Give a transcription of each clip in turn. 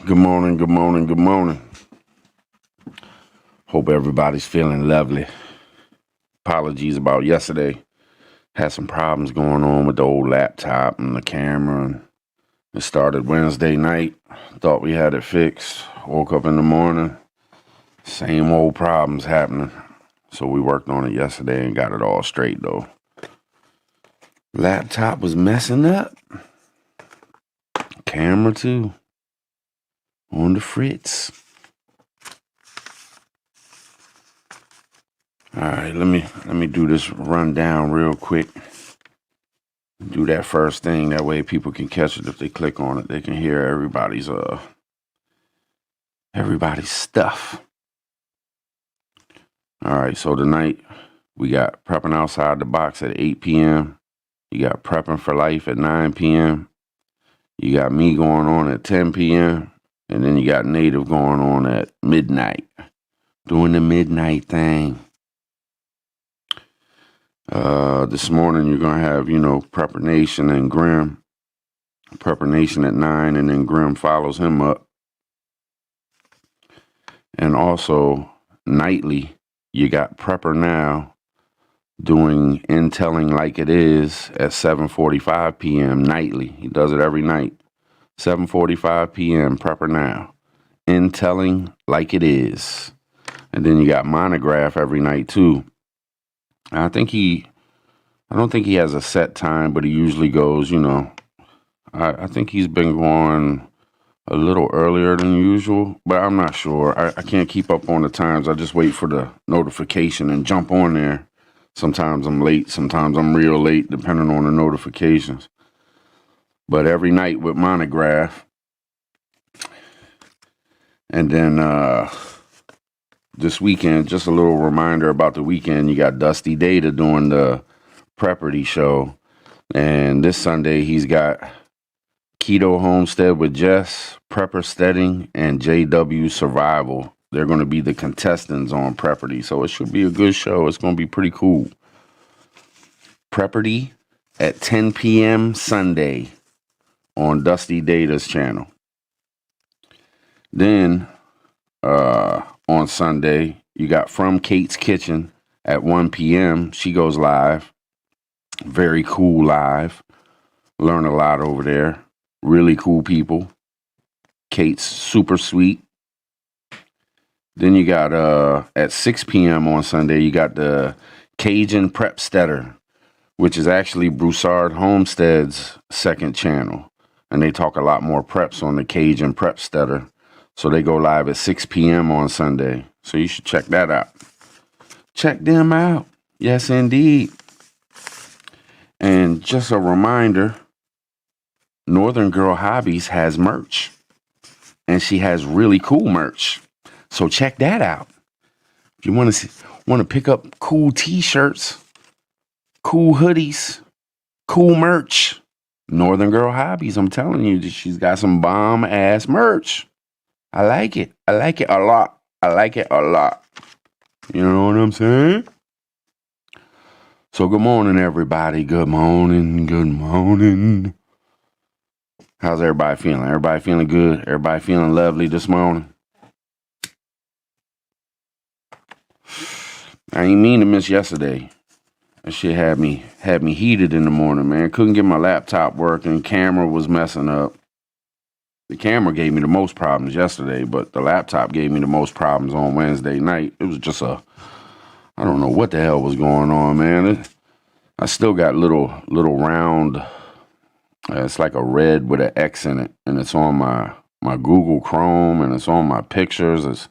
Good morning, good morning, good morning. Hope everybody's feeling lovely. Apologies about yesterday. Had some problems going on with the old laptop and the camera. And it started Wednesday night. Thought we had it fixed. Woke up in the morning. Same old problems happening. So we worked on it yesterday and got it all straight though. Laptop was messing up. Camera too. On the fritz. All right, let me do this rundown real quick. Do that first thing. That way people can catch it if they click on it. They can hear everybody's stuff. All right, so tonight we got Prepping Outside the Box at 8 p.m. You got Prepping for Life at 9 p.m. You got me going on at 10 p.m. And then you got Native going on at midnight. Doing the midnight thing. This morning you're going to have, Prepper Nation and Grim. Prepper Nation at 9, and then Grim follows him up. And also, nightly, you got Prepper Now doing Intelling Like It Is at 7:45 p.m. nightly. He does it every night. 7:45 p.m. Prepper Now. Intelling Like It Is. And then you got Monograph every night, too. I don't think he has a set time, but he usually goes, I think he's been going a little earlier than usual, but I'm not sure. I can't keep up on the times. I just wait for the notification and jump on there. Sometimes I'm late, sometimes I'm real late, depending on the notifications. But every night with Monograph. And then this weekend, just a little reminder about the weekend, you got Dusty Data doing the Prepperty show. And this Sunday, he's got Keto Homestead with Jess, Prepper Steading, and JW Survival. They're going to be the contestants on Prepperty. So it should be a good show. It's going to be pretty cool. Prepperty at 10 p.m. Sunday on Dusty Data's channel. Then on Sunday, you got From Kate's Kitchen at 1 p.m. She goes live. Very cool live. Learn a lot over there. Really cool people. Kate's super sweet. Then you got at 6 p.m. on Sunday, you got the Cajun Prepsteader, which is actually Broussard Homestead's second channel. And they talk a lot more preps on the Cajun Prepsteader. So they go live at 6 p.m. on Sunday. So you should check that out. Check them out. Yes, indeed. And just a reminder, Northern Girl Hobbies has merch. And she has really cool merch. So check that out. If you want to pick up cool t-shirts, cool hoodies, cool merch, Northern Girl Hobbies, I'm telling you, she's got some bomb-ass merch. I like it. I like it a lot. I like it a lot. You know what I'm saying? So good morning, everybody. Good morning. Good morning. How's everybody feeling? Everybody feeling good? Everybody feeling lovely this morning? I ain't mean to miss yesterday. That shit had me heated in the morning, man. Couldn't get my laptop working. Camera was messing up. The camera gave me the most problems yesterday, but the laptop gave me the most problems on Wednesday night. It was just I don't know what the hell was going on, man. I still got little round, it's like a red with an X in it, and it's on my Google Chrome, and it's on my pictures.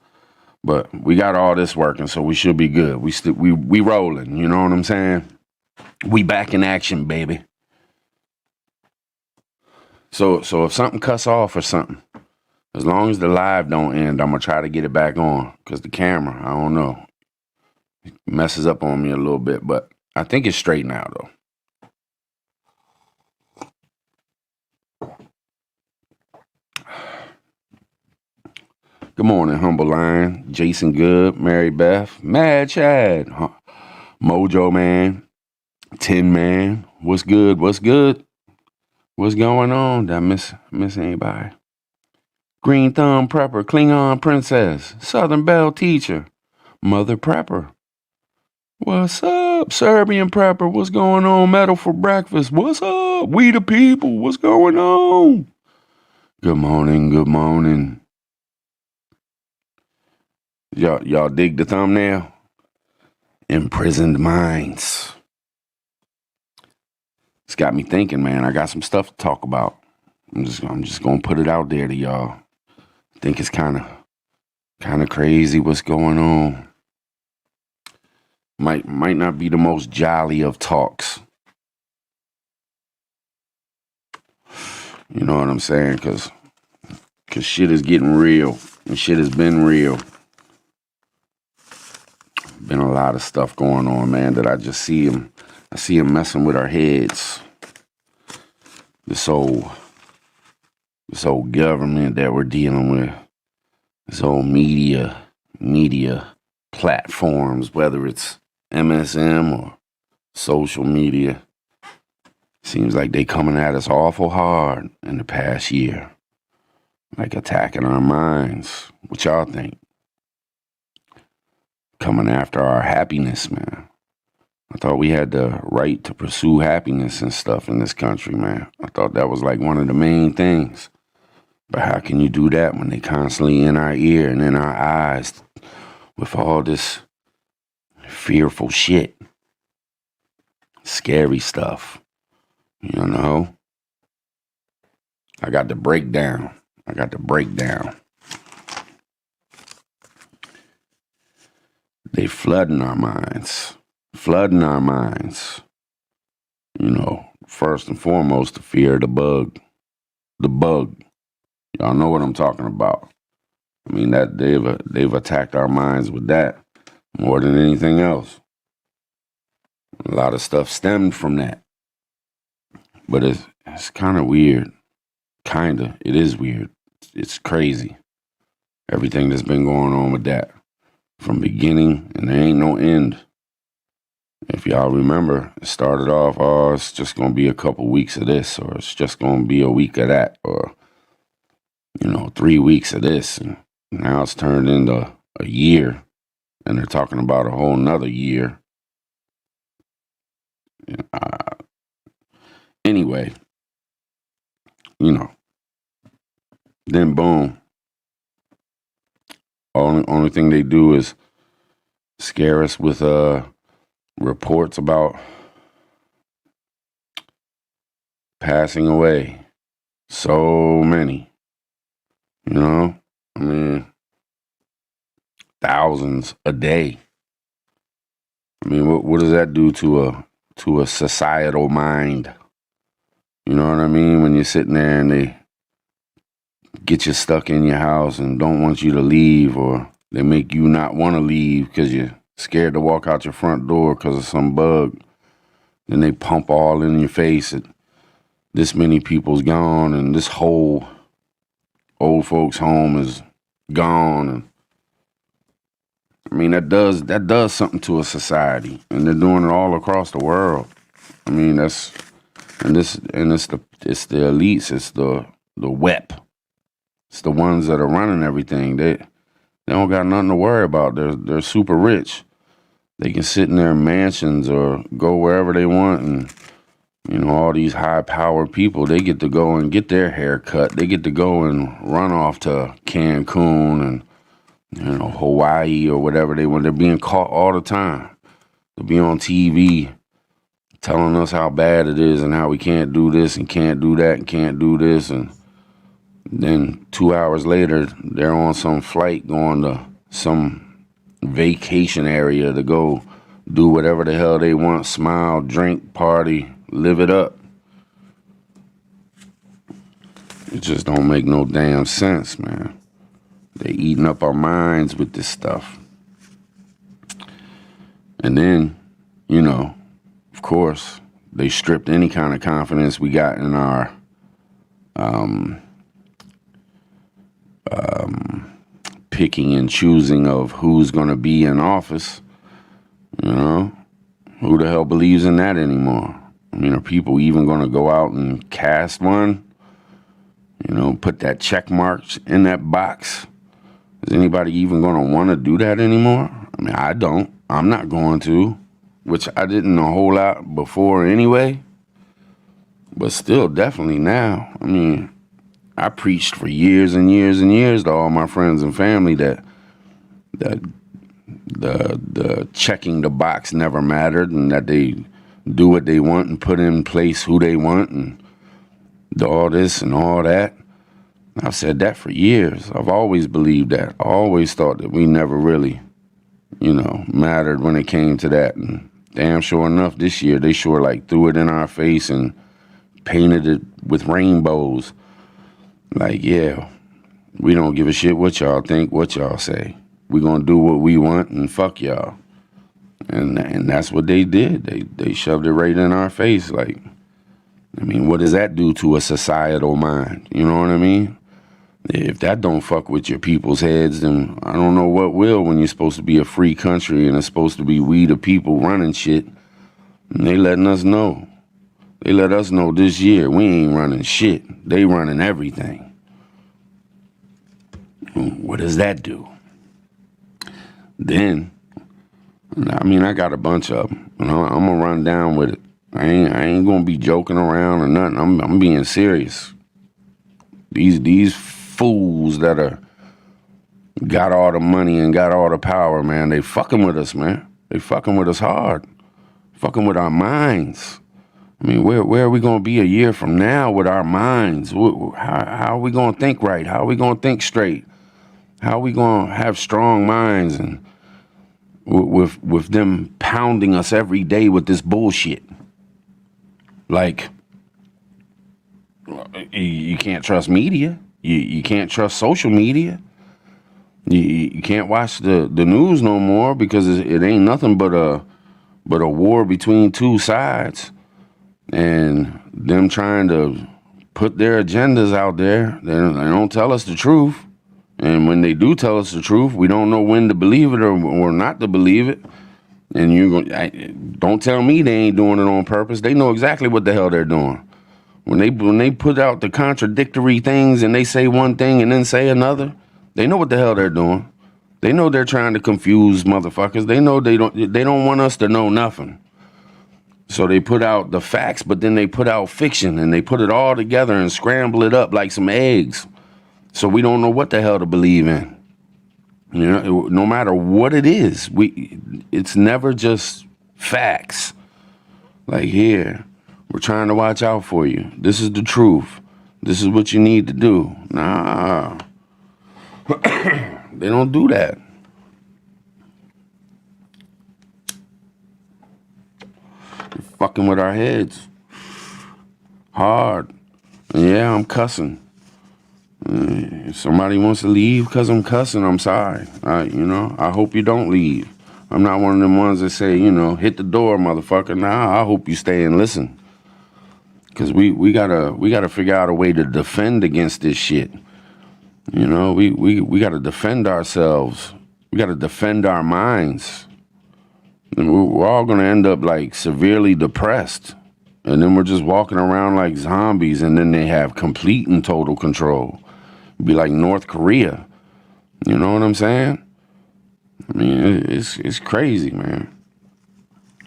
But we got all this working, so we should be good. We rolling, you know what I'm saying? We back in action, baby. So if something cuts off or something, as long as the live don't end, I'm going to try to get it back on. Because the camera, I don't know, it messes up on me a little bit. But I think it's straight now, though. Good morning, Humble Line, Jason Good, Mary Beth, Mad Chad, Mojo Man, Tin Man. What's good? What's good? What's going on? Did I miss anybody? Green Thumb Prepper, Klingon Princess, Southern Belle Teacher, Mother Prepper. What's up, Serbian Prepper? What's going on? Metal for breakfast. What's up? We the people. What's going on? Good morning. Good morning. Y'all dig the thumbnail? Imprisoned Minds. It's got me thinking, man. I got some stuff to talk about. I'm just gonna put it out there to y'all. I think it's kind of crazy what's going on. Might not be the most jolly of talks. You know what I'm saying? Cause shit is getting real, and shit has been real. Been a lot of stuff going on, man, that I just see him. I see him messing with our heads. This old government that we're dealing with. This old media platforms, whether it's MSM or social media. Seems like they coming at us awful hard in the past year. Like attacking our minds. What y'all think? Coming after our happiness, man. I thought we had the right to pursue happiness and stuff in this country, man. I thought that was like one of the main things. But how can you do that when they constantly in our ear and in our eyes with all this fearful shit? Scary stuff. You know? I got the breakdown. They flooding our minds. You know, first and foremost, the fear of the bug. The bug. Y'all know what I'm talking about. I mean, that they've attacked our minds with that more than anything else. A lot of stuff stemmed from that. But it's kind of weird. It is weird. It's crazy. Everything that's been going on with that. From beginning, and there ain't no end. If y'all remember, it started off, it's just going to be a couple weeks of this, or it's just going to be a week of that, or, 3 weeks of this, and now it's turned into a year, and they're talking about a whole nother year. Anyway, then boom. Only thing they do is scare us with reports about passing away. So many. I mean, thousands a day. I mean, what does that do to a societal mind? You know what I mean? When you're sitting there and they get you stuck in your house and don't want you to leave, or they make you not want to leave because you're scared to walk out your front door because of some bug. Then they pump all in your face that this many people's gone and this whole old folks' home is gone. And I mean, that does something to a society, and they're doing it all across the world. I mean, it's the elites, it's the WEP. It's the ones that are running everything. They don't got nothing to worry about. They're super rich. They can sit in their mansions or go wherever they want, and all these high-powered people, they get to go and get their hair cut. They get to go and run off to Cancun and Hawaii or whatever they want. They're being caught all the time. They'll be on TV telling us how bad it is and how we can't do this and can't do that and can't do this, and then 2 hours later, they're on some flight going to some vacation area to go do whatever the hell they want, smile, drink, party, live it up. It just don't make no damn sense, man. They eating up our minds with this stuff. And then, of course, they stripped any kind of confidence we got in our picking and choosing of who's going to be in office. Who the hell believes in that anymore? I mean, are people even going to go out and cast one? put that check marks in that box. Is anybody even going to want to do that anymore? I mean, I don't. I'm not going to, which I didn't a whole lot before anyway. But still, definitely now. I mean, I preached for years and years and years to all my friends and family that the checking the box never mattered, and that they do what they want and put in place who they want and all this and all that. I've said that for years. I've always believed that. I always thought that we never really, mattered when it came to that. And damn sure enough, this year they sure like threw it in our face and painted it with rainbows. Like, yeah, we don't give a shit what y'all think, what y'all say. We gonna do what we want and fuck y'all. And that's what they did. They shoved it right in our face. Like, I mean, what does that do to a societal mind? You know what I mean? If that don't fuck with your people's heads, then I don't know what will, when you're supposed to be a free country and it's supposed to be we the people running shit. And they letting us know. They let us know this year we ain't running shit. They running everything. What does that do? Then, I mean, I got a bunch of them. I'm gonna run down with it. I ain't gonna be joking around or nothing. I'm being serious. These fools that got all the money and got all the power, man, they fucking with us, man. They fucking with us hard. Fucking with our minds. I mean, where are we gonna be a year from now with our minds? How are we gonna think right? How are we gonna think straight? How are we gonna have strong minds and with them pounding us every day with this bullshit? Like, you can't trust media. You can't trust social media. You can't watch the news no more because it ain't nothing but a war between two sides, and them trying to put their agendas out there. They don't tell us the truth, and when they do tell us the truth, we don't know when to believe it or not to believe it. And don't tell me they ain't doing it on purpose. They know exactly what the hell they're doing. When they put out the contradictory things and they say one thing and then say another, they know what the hell they're doing. They know they're trying to confuse motherfuckers. They know they don't want us to know nothing. So they put out the facts, but then they put out fiction and they put it all together and scramble it up like some eggs. So we don't know what the hell to believe in. No matter what it is, it's never just facts. Like, here, we're trying to watch out for you. This is the truth. This is what you need to do. Nah. They don't do that. They're fucking with our heads. Hard. Yeah, I'm cussing. If somebody wants to leave because I'm cussing, I'm sorry. I hope you don't leave. I'm not one of them ones that say, hit the door, motherfucker. Nah, I hope you stay and listen. Because we gotta figure out a way to defend against this shit. We gotta defend ourselves. We gotta defend our minds. And we're all gonna end up like severely depressed. And then we're just walking around like zombies, and then they have complete and total control. Be like North Korea. You know what I'm saying? I mean, it's crazy, man.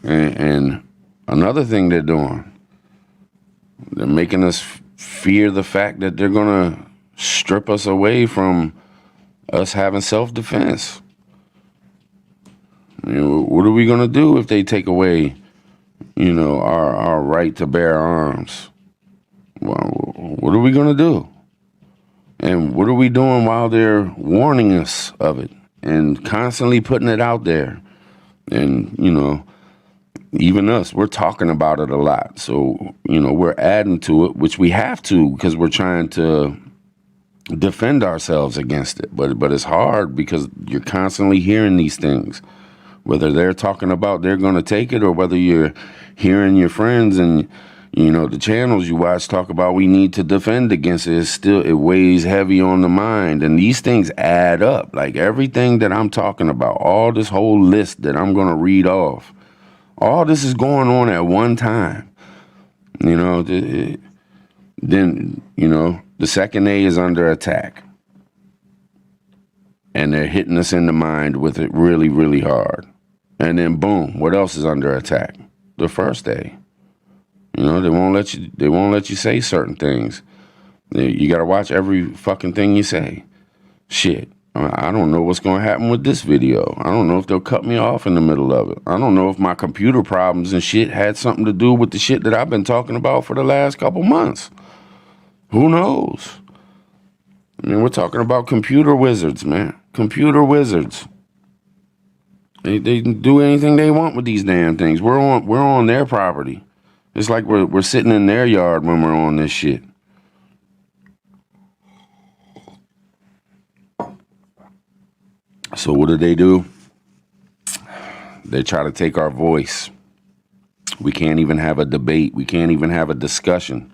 And another thing they're doing, they're making us fear the fact that they're gonna strip us away from us having self-defense. What are we gonna do if they take away, our right to bear arms? Well, what are we gonna do? And what are we doing while they're warning us of it and constantly putting it out there? And, even us, we're talking about it a lot. So, we're adding to it, which we have to because we're trying to defend ourselves against it. But it's hard because you're constantly hearing these things, whether they're talking about they're going to take it or whether you're hearing your friends and the channels you watch talk about we need to defend against it. It weighs heavy on the mind. And these things add up. Like everything that I'm talking about, all this whole list that I'm going to read off, all this is going on at one time. Then, The second A is under attack. And they're hitting us in the mind with it really, really hard. And then boom, what else is under attack? The first A. You know, they won't let you say certain things. You got to watch every fucking thing you say. Shit. I don't know what's going to happen with this video. I don't know if they'll cut me off in the middle of it. I don't know if my computer problems and shit had something to do with the shit that I've been talking about for the last couple months. Who knows? I mean, we're talking about computer wizards, man. Computer wizards. They can do anything they want with these damn things. We're on their property. It's like we're sitting in their yard when we're on this shit. So what do? They try to take our voice. We can't even have a debate. We can't even have a discussion.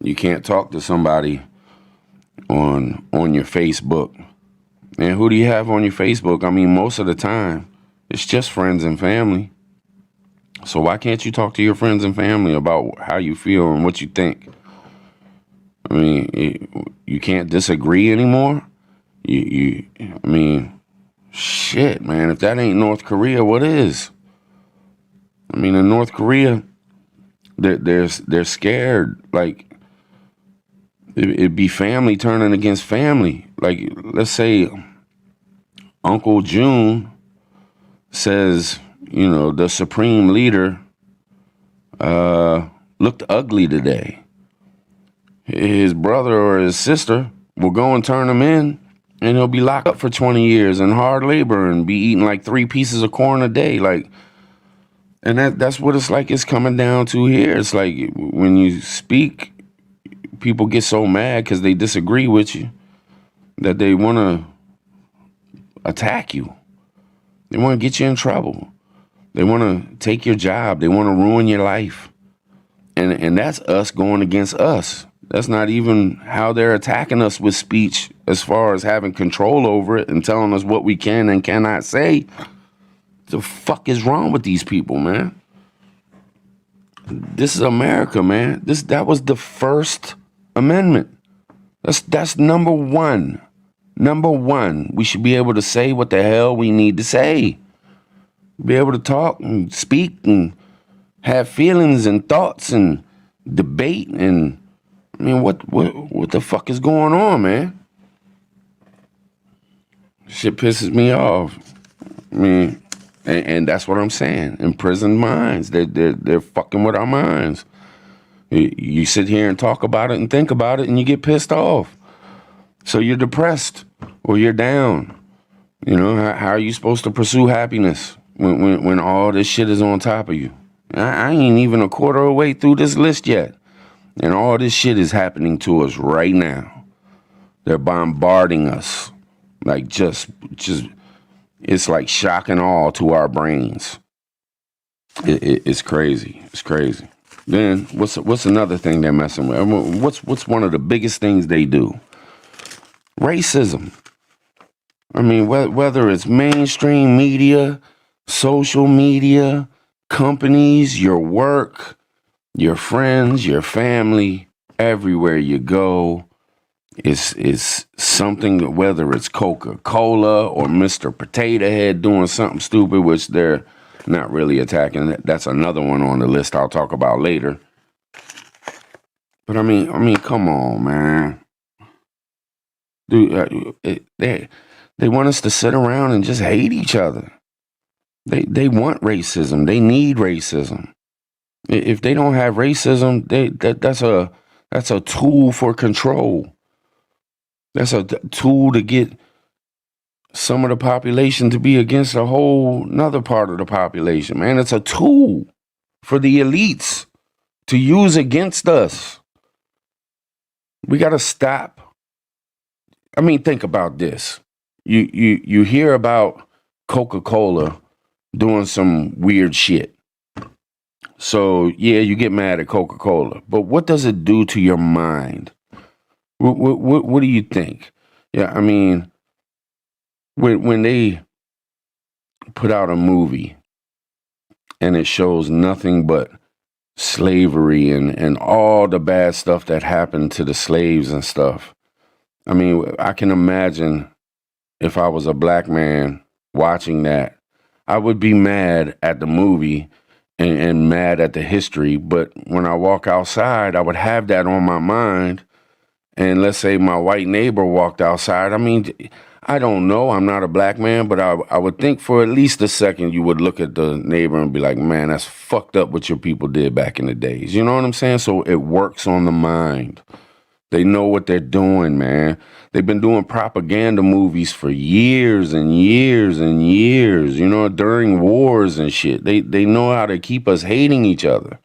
You can't talk to somebody on your Facebook. And who do you have on your Facebook? I mean, most of the time, it's just friends and family. So why can't you talk to your friends and family about how you feel and what you think? I mean, you can't disagree anymore. I mean, shit, man. If that ain't North Korea, what is? I mean, in North Korea, they're scared. Like, it'd be family turning against family. Like, let's say Uncle June says, you know, the supreme leader looked ugly today. His brother or his sister will go and turn him in, and he'll be locked up for 20 years in hard labor and be eating like 3 pieces of corn a day. Like, and that's what it's like. It's coming down to here. It's like when you speak, people get so mad because they disagree with you that they want to attack you. They want to get you in trouble. They want to take your job. They want to ruin your life. And that's us going against us. That's not even how they're attacking us with speech as far as having control over it and telling us what we can and cannot say. The fuck is wrong with these people, man? This is America, man. That was the First Amendment. That's number one. Number one. We should be able to say what the hell we need to say. Be able to talk and speak and have feelings and thoughts and debate. And I mean, what the fuck is going on, man? Shit pisses me off. I mean, and that's what I'm saying. Imprisoned minds. They're fucking with our minds. You sit here and talk about it and think about it, and you get pissed off. So you're depressed or you're down. You know, how are you supposed to pursue happiness when all this shit is on top of you? I ain't even a quarter of the way through this list yet. And all this shit is happening to us right now. They're bombarding us. Like just it's like shock and awe to our brains. It's crazy. It's crazy. Then what's another thing they're messing with? I mean, what's one of the biggest things they do? Racism. I mean, whether it's mainstream media, social media, companies, your work, your friends, your family, everywhere you go, is something, whether it's Coca-Cola or Mr. Potato Head doing something stupid, which they're not really attacking. That's another one on the list I'll talk about later. But I mean, come on, man. Dude, they want us to sit around and just hate each other. They want racism. They need racism. If they don't have racism, that's a tool for control. That's a tool to get some of the population to be against a whole nother part of the population, man. It's a tool for the elites to use against us. We got to stop. I mean, think about this. You hear about Coca-Cola doing some weird shit. So, yeah, you get mad at Coca-Cola. But what does it do to your mind? What do you think? Yeah, I mean, when they put out a movie and it shows nothing but slavery and all the bad stuff that happened to the slaves and stuff. I mean, I can imagine if I was a black man watching that, I would be mad at the movie and mad at the history. But when I walk outside, I would have that on my mind. And let's say my white neighbor walked outside. I mean, I don't know. I'm not a black man, but I would think for at least a second you would look at the neighbor and be like, man, that's fucked up what your people did back in the days. You know what I'm saying? So it works on the mind. They know what they're doing, man. They've been doing propaganda movies for years and years and years, you know, during wars and shit. They know how to keep us hating each other.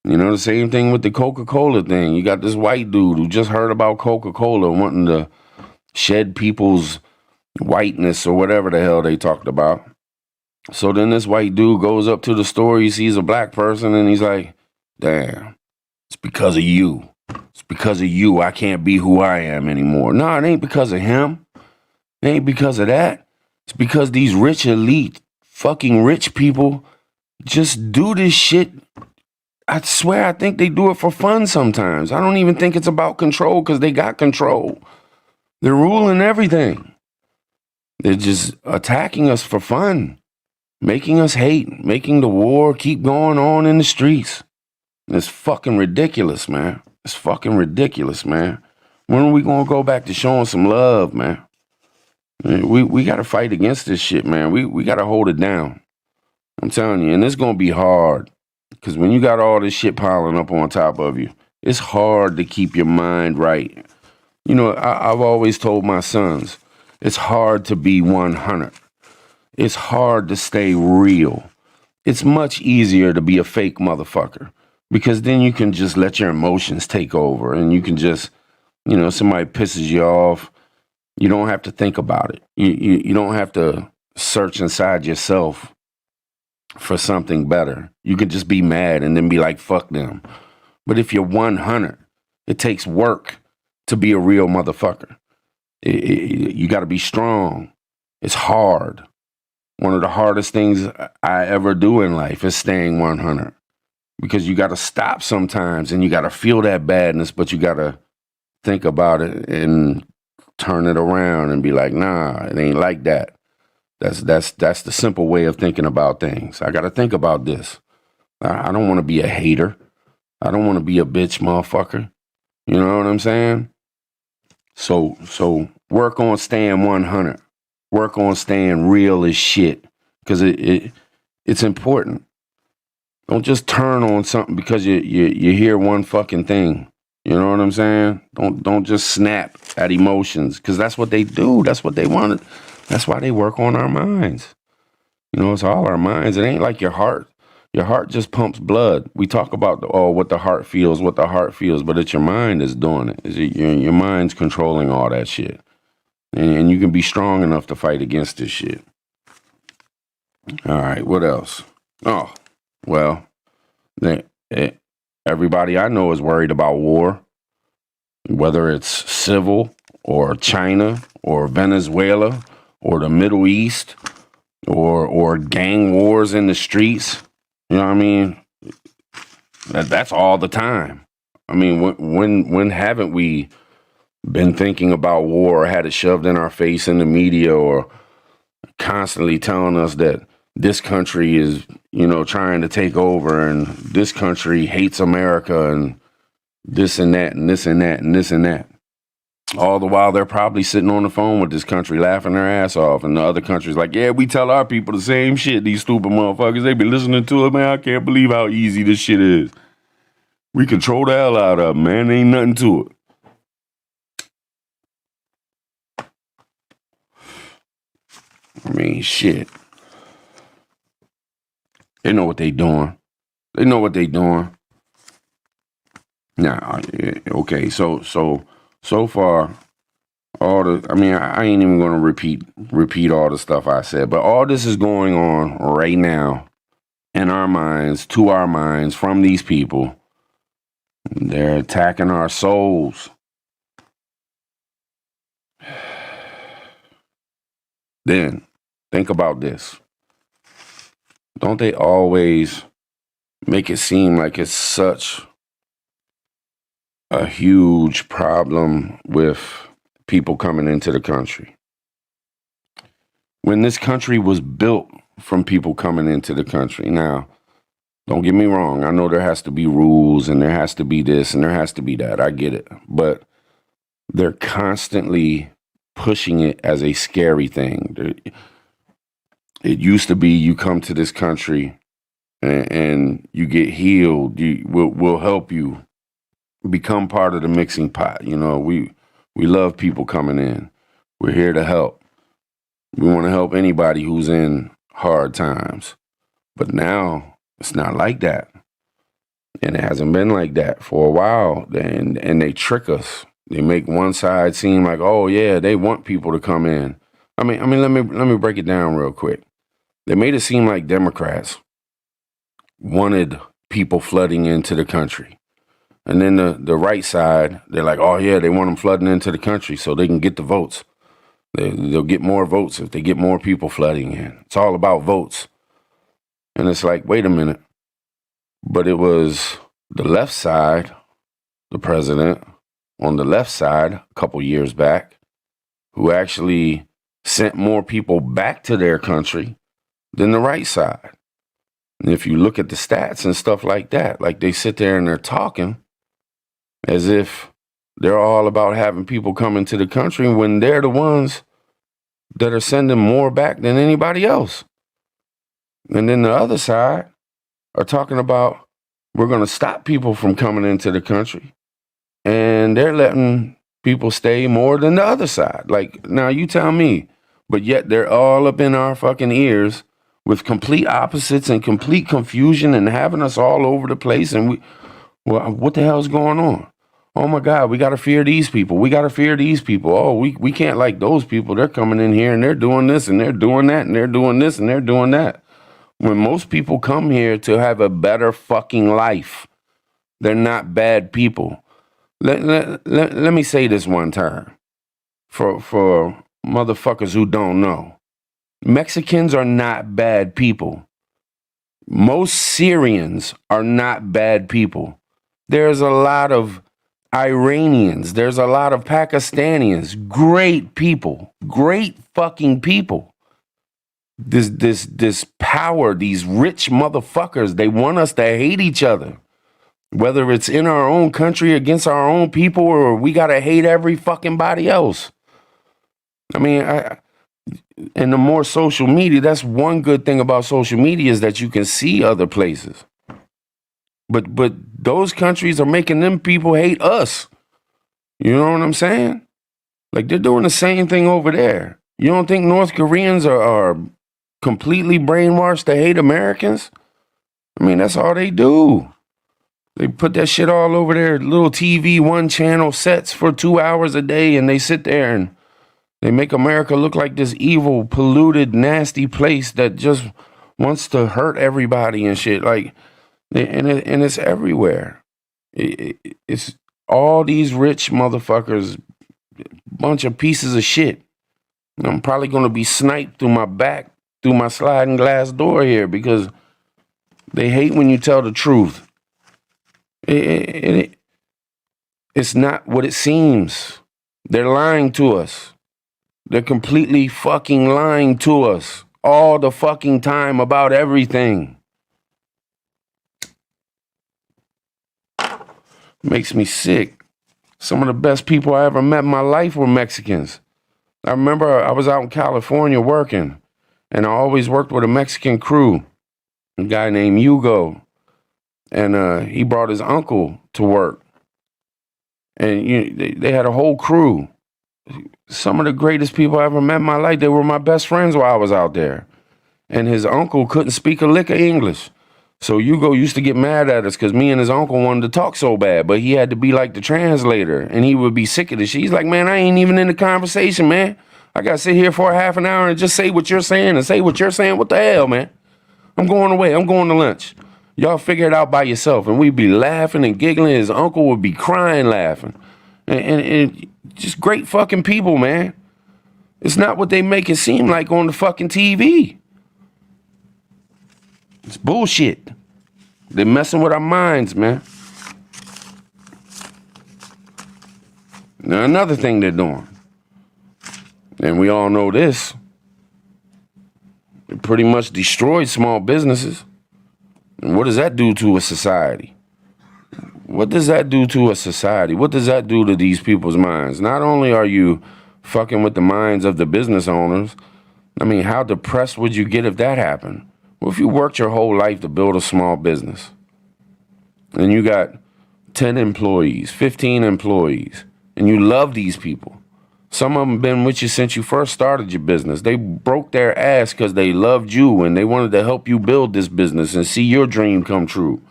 You know, the same thing with the Coca-Cola thing. You got this white dude who just heard about Coca-Cola wanting to shed people's whiteness or whatever the hell they talked about. So then this white dude goes up to the store, he sees a black person, and he's like, damn, it's because of you. It's because of you. I can't be who I am anymore. No, it ain't because of him. It ain't because of that. It's because these rich elite, fucking rich people just do this shit. I swear, I think they do it for fun sometimes. I don't even think it's about control because they got control. They're ruling everything. They're just attacking us for fun, making us hate, making the war keep going on in the streets. It's fucking ridiculous, man. It's fucking ridiculous, man. When are we gonna go back to showing some love, man? We gotta fight against this shit, man. We gotta hold it down. I'm telling you, and it's gonna be hard. Because when you got all this shit piling up on top of you, it's hard to keep your mind right. You know, I've always told my sons, it's hard to be 100. It's hard to stay real. It's much easier to be a fake motherfucker because then you can just let your emotions take over and you can just, you know, somebody pisses you off. You don't have to think about it. You don't have to search inside yourself for something better. You can just be mad and then be like, fuck them. But if you're 100, it takes work to be a real motherfucker. You got to be strong. It's hard. One of the hardest things I ever do in life is staying 100 because you got to stop sometimes and you got to feel that badness, but you got to think about it and turn it around and be like, nah, it ain't like that. That's the simple way of thinking about things. I got to think about this. I don't want to be a hater. I don't want to be a bitch motherfucker. You know what I'm saying? So work on staying 100. Work on staying real as shit because it's important. Don't just turn on something because you hear one fucking thing. You know what I'm saying? Don't just snap at emotions because that's what they do. That's what they wanted. That's why they work on our minds. You know, it's all our minds. It ain't like your heart. Your heart just pumps blood. We talk about what the heart feels, but it's your mind that's doing it. Your mind's controlling all that shit. And you can be strong enough to fight against this shit. All right, what else? Oh, well, everybody I know is worried about war, whether it's civil or China or Venezuela or the Middle East or gang wars in the streets. You know what I mean? That's all the time. I mean, when haven't we been thinking about war or had it shoved in our face in the media or constantly telling us that this country is, you know, trying to take over and this country hates America and this and that and this and that and this and that. All the while they're probably sitting on the phone with this country laughing their ass off and the other country's like, yeah, we tell our people the same shit, these stupid motherfuckers. They be listening to it, man. I can't believe how easy this shit is. We control the hell out of them, man. Ain't nothing to it. I mean, shit. They know what they doing. They know what they doing. Now, okay, so far, I ain't even gonna repeat all the stuff I said, but all this is going on right now in our minds, to our minds, from these people. They're attacking our souls. Then, think about this. Don't they always make it seem like it's such a huge problem with people coming into the country. When this country was built from people coming into the country. Now, don't get me wrong. I know there has to be rules and there has to be this and there has to be that. I get it. But they're constantly pushing it as a scary thing. It used to be you come to this country and you get healed. We'll help you become part of the mixing pot. You know, we love people coming in. We're here to help. We want to help anybody who's in hard times. But now it's not like that. And it hasn't been like that for a while. And they trick us. They make one side seem like, oh yeah, they want people to come in. I mean, let me break it down real quick. They made it seem like Democrats wanted people flooding into the country. And then the right side, they're like, oh yeah, they want them flooding into the country so they can get the votes. They'll get more votes if they get more people flooding in. It's all about votes. And it's like, wait a minute. But it was the left side, the president on the left side a couple years back, who actually sent more people back to their country than the right side. And if you look at the stats and stuff like that, like they sit there and they're talking as if they're all about having people come into the country when they're the ones that are sending more back than anybody else. And then the other side are talking about we're going to stop people from coming into the country. And they're letting people stay more than the other side. Like, now you tell me. But yet they're all up in our fucking ears with complete opposites and complete confusion and having us all over the place. And what the hell's going on? Oh my God, we got to fear these people. We got to fear these people. Oh, we can't like those people. They're coming in here and they're doing this and they're doing that and they're doing this and they're doing that. When most people come here to have a better fucking life, they're not bad people. Let me say this one time for motherfuckers who don't know. Mexicans are not bad people. Most Syrians are not bad people. There's a lot of Iranians. There's a lot of Pakistanians. Great people. Great fucking people. This power, these rich motherfuckers, they want us to hate each other. Whether it's in our own country against our own people or we got to hate every fucking body else. I mean, and the more social media, that's one good thing about social media is that you can see other places. But those countries are making them people hate us. You know what I'm saying? Like they're doing the same thing over there. You don't think North Koreans are completely brainwashed to hate Americans? I mean, that's all they do. They put that shit all over their little TV one channel sets for 2 hours a day and they sit there and they make America look like this evil, polluted, nasty place that just wants to hurt everybody and shit. Like, and it's everywhere. It's all these rich motherfuckers, bunch of pieces of shit. And I'm probably going to be sniped through my back, through my sliding glass door here because they hate when you tell the truth. It's not what it seems. They're lying to us. They're completely fucking lying to us all the fucking time about everything. Makes me sick. Some of the best people I ever met in my life were Mexicans. I remember I was out in California working, and I always worked with a Mexican crew, a guy named Hugo. And he brought his uncle to work. And they had a whole crew. Some of the greatest people I ever met in my life. They were my best friends while I was out there. And his uncle couldn't speak a lick of English. So Hugo used to get mad at us because me and his uncle wanted to talk so bad. But he had to be like the translator. And he would be sick of this shit. He's like, man, I ain't even in the conversation, man. I got to sit here for a half an hour and just say what you're saying and say what you're saying. What the hell, man? I'm going away. I'm going to lunch. Y'all figure it out by yourself. And we'd be laughing and giggling. His uncle would be crying laughing. And just great fucking people, man. It's not what they make it seem like on the fucking TV. It's bullshit. They're messing with our minds, man. Now, another thing they're doing, and we all know this, it pretty much destroyed small businesses. And what does that do to a society? What does that do to a society? What does that do to these people's minds? Not only are you fucking with the minds of the business owners, I mean, how depressed would you get if that happened? Well, if you worked your whole life to build a small business, and you got 10 employees, 15 employees, and you love these people. Some of them been with you since you first started your business. They broke their ass because they loved you and they wanted to help you build this business and see your dream come true.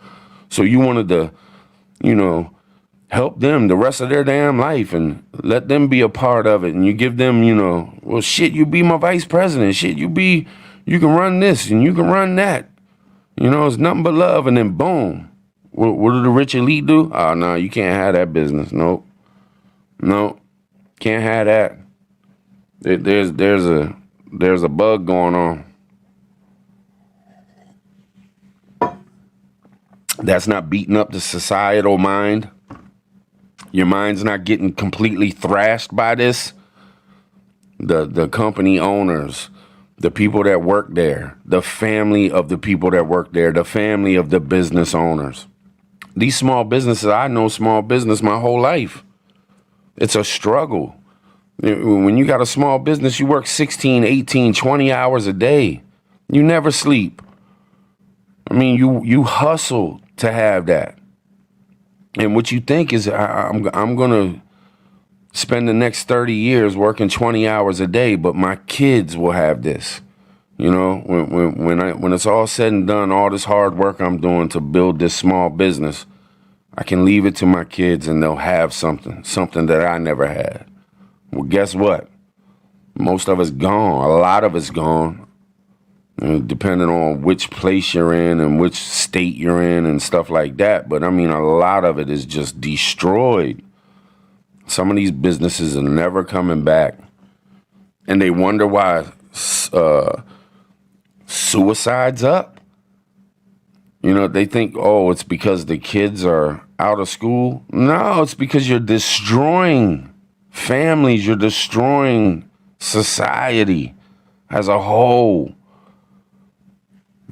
So you wanted to, help them the rest of their damn life and let them be a part of it. And you give them, well, shit, you be my vice president. Shit, you can run this and you can run that. It's nothing but love. And then boom. What do the rich elite do? Oh, no, you can't have that business. Nope. Can't have that. There's a bug going on. That's not beating up the societal mind. Your mind's not getting completely thrashed by this. The company owners, the people that work there, the family of the people that work there, the family of the business owners. These small businesses, I know small business my whole life. It's a struggle. When you got a small business, you work 16, 18, 20 hours a day. You never sleep. I mean, you hustle to have that. And what you think is, I'm going to spend the next 30 years working 20 hours a day, but my kids will have this. When it's all said and done, all this hard work I'm doing to build this small business, I can leave it to my kids and they'll have something that I never had. Well, guess what? Most of it's gone. A lot of it's gone. Depending on which place you're in and which state you're in and stuff like that. But I mean, a lot of it is just destroyed. Some of these businesses are never coming back. And they wonder why suicide's up. They think, it's because the kids are out of school. No, it's because you're destroying families. You're destroying society as a whole.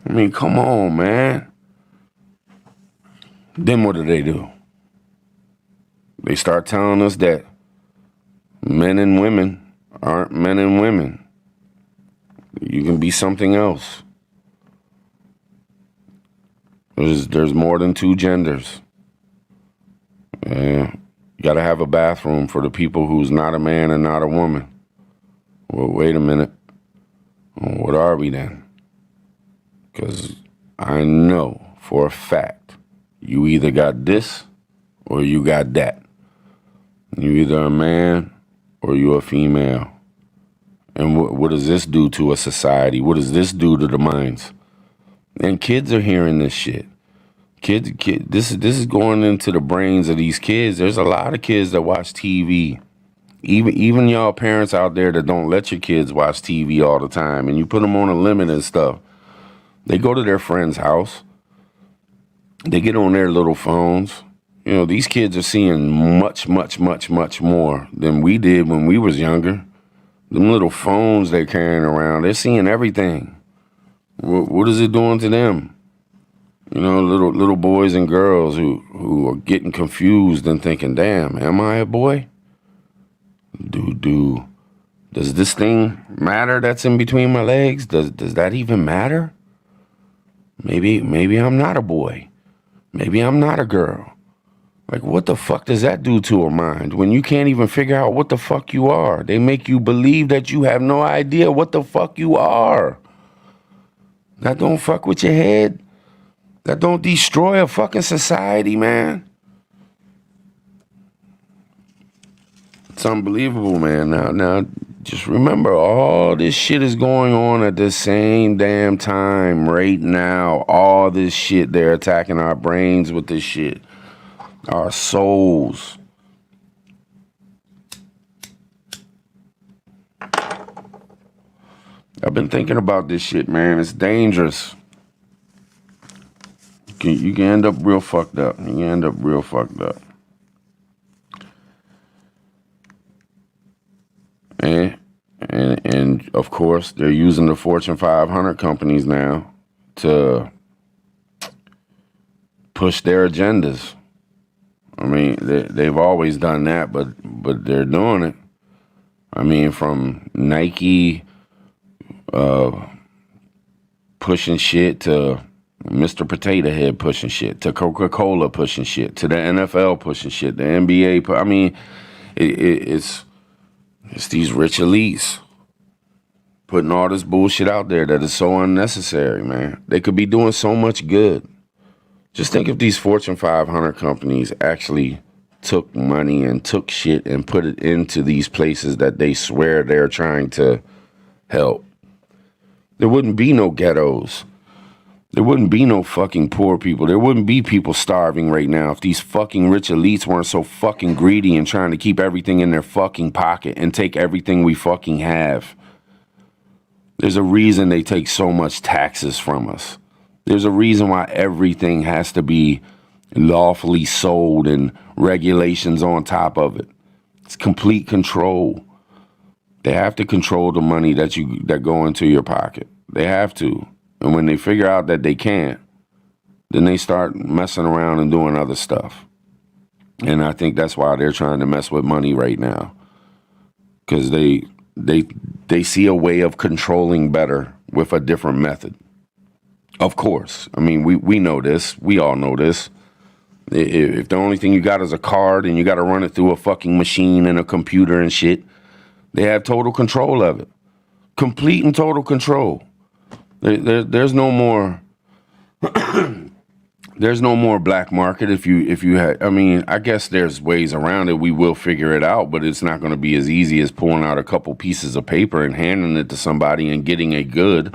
I mean, come on, man. Then what do? They start telling us that men and women aren't men and women. You can be something else. There's more than two genders. You gotta have a bathroom for the people who's not a man and not a woman. Well, wait a minute. What are we then? Because I know for a fact you either got this or you got that. You either a man or you a female. And what does this do to a society? What does this do to the minds? And kids are hearing this shit. Kids, this is going into the brains of these kids. There's a lot of kids that watch TV. Even y'all parents out there that don't let your kids watch TV all the time, and you put them on a limit and stuff. They go to their friend's house. They get on their little phones. These kids are seeing much, much, much, much more than we did when we was younger. Them little phones they're carrying around, they're seeing everything. What is it doing to them? Little boys and girls who are getting confused and thinking, damn, am I a boy? Does this thing matter that's in between my legs? Does that even matter? Maybe I'm not a boy. Maybe I'm not a girl. Like, what the fuck does that do to a mind when you can't even figure out what the fuck you are? They make you believe that you have no idea what the fuck you are. That don't fuck with your head. That don't destroy a fucking society, man. It's unbelievable, man. Now, just remember, all this shit is going on at the same damn time right now. All this shit, they're attacking our brains with this shit. Our souls. I've been thinking about this shit, man. It's dangerous. You can end up real fucked up. You can end up real fucked up. And of course, they're using the Fortune 500 companies now to push their agendas. I mean, they've always done that, but they're doing it. I mean, from Nike pushing shit to Mr. Potato Head pushing shit to Coca-Cola pushing shit to the NFL pushing shit, the NBA. I mean, it's these rich elites putting all this bullshit out there that is so unnecessary, man. They could be doing so much good. Just think if these Fortune 500 companies actually took money and took shit and put it into these places that they swear they're trying to help. There wouldn't be no ghettos. There wouldn't be no fucking poor people. There wouldn't be people starving right now if these fucking rich elites weren't so fucking greedy and trying to keep everything in their fucking pocket and take everything we fucking have. There's a reason they take so much taxes from us. There's a reason why everything has to be lawfully sold and regulations on top of it. It's complete control. They have to control the money that go into your pocket. They have to. And when they figure out that they can't, then they start messing around and doing other stuff. And I think that's why they're trying to mess with money right now. Because they see a way of controlling better with a different method. Of course. I mean, we know this. We all know this. If the only thing you got is a card and you got to run it through a fucking machine and a computer and shit, they have total control of it. Complete and total control. There's no more. There's no more black market if you had. I mean, I guess there's ways around it. We will figure it out, but it's not going to be as easy as pulling out a couple pieces of paper and handing it to somebody and getting a good.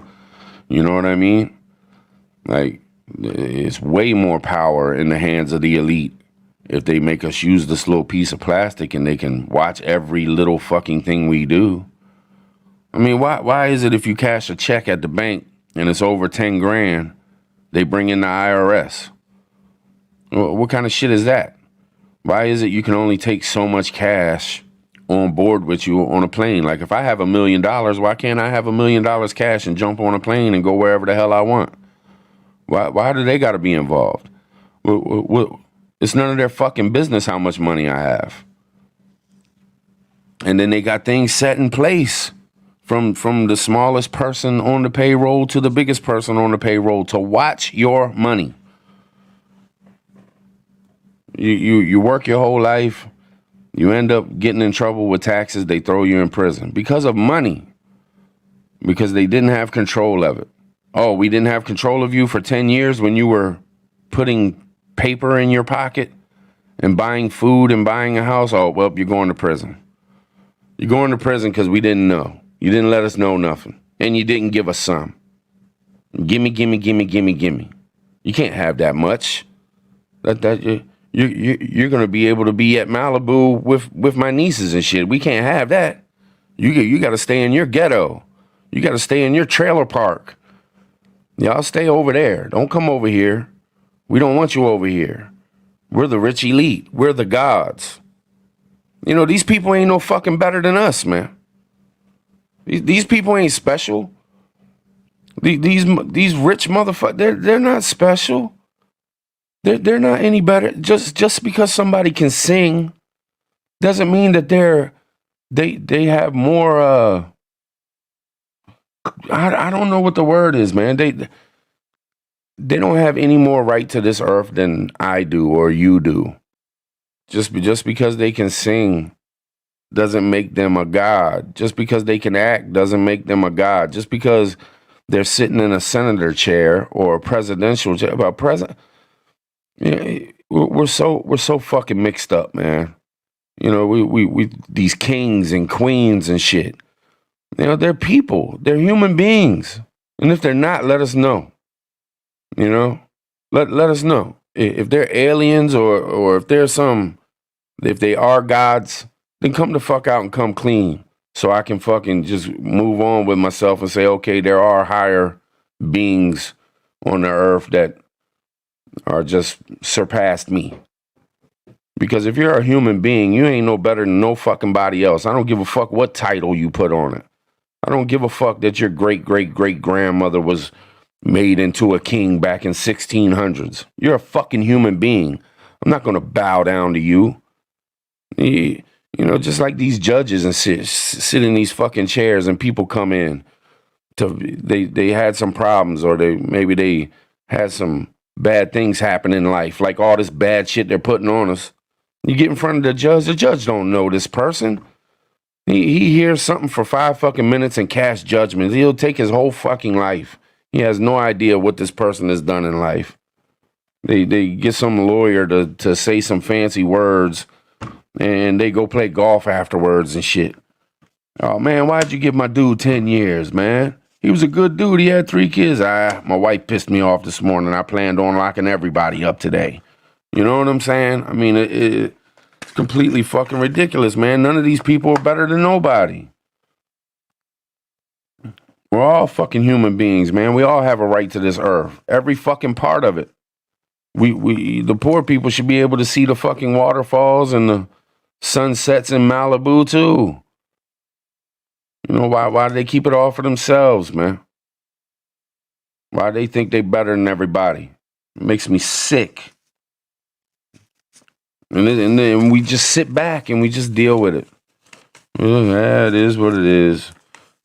You know what I mean? Like, it's way more power in the hands of the elite if they make us use this little piece of plastic and they can watch every little fucking thing we do. I mean, why is it if you cash a check at the bank and it's over 10 grand, they bring in the IRS? What kind of shit is that? Why is it you can only take so much cash on board with you on a plane? Like, if I have $1 million, why can't I have $1 million cash and jump on a plane and go wherever the hell I want? Why do they got to be involved? It's none of their fucking business how much money I have. And then they got things set in place from the smallest person on the payroll to the biggest person on the payroll to watch your money. You work your whole life. You end up getting in trouble with taxes. They throw you in prison because of money. Because they didn't have control of it. Oh, we didn't have control of you for 10 years when you were putting paper in your pocket and buying food and buying a house? Oh, well, you're going to prison. You're going to prison because we didn't know. You didn't let us know nothing. And you didn't give us some. Gimme. You can't have that much. You're going to be able to be at Malibu with my nieces and shit. We can't have that. You got to stay in your ghetto. You got to stay in your trailer park. Y'all stay over there. Don't come over here. We don't want you over here. We're the rich elite. We're the gods. You know, these people ain't no fucking better than us, man. These people ain't special. These rich motherfuckers, they're not special. They're not any better. Just because somebody can sing doesn't mean that they have more I don't know what the word is, man. They don't have any more right to this earth than I do or you do. Just because they can sing doesn't make them a god. Just because they can act doesn't make them a god. Just because they're sitting in a senator chair or a presidential chair, we're so fucking mixed up, man. You know, we these kings and queens and shit. You know, they're people. They're human beings. And if they're not, let us know. You know? Let us know. If they're aliens or if they are gods, then come the fuck out and come clean. So I can fucking just move on with myself and say, okay, there are higher beings on the earth that or just surpassed me. Because if you're a human being, you ain't no better than no fucking body else. I don't give a fuck what title you put on it. I don't give a fuck that your great-great-great-grandmother was made into a king back in 1600s. You're a fucking human being. I'm not going to bow down to you. You know, just like these judges and sit in these fucking chairs and people come in they had some problems or maybe they had some bad things happen in life, like all this bad shit they're putting on us. You get in front of the judge don't know this person. He hears something for 5 fucking minutes and cast judgment. He'll take his whole fucking life. He has no idea what this person has done in life. They get some lawyer to say some fancy words and they go play golf afterwards and shit. Oh man, why'd you give my dude 10 years, man? He was a good dude. He had 3 kids. My wife pissed me off this morning. I planned on locking everybody up today. You know what I'm saying? I mean, it's completely fucking ridiculous, man. None of these people are better than nobody. We're all fucking human beings, man. We all have a right to this earth. Every fucking part of it. The poor people should be able to see the fucking waterfalls and the sunsets in Malibu too. You know, why do they keep it all for themselves, man? Why do they think they better than everybody? It makes me sick. And then we just sit back and we just deal with it. Yeah, it is what it is.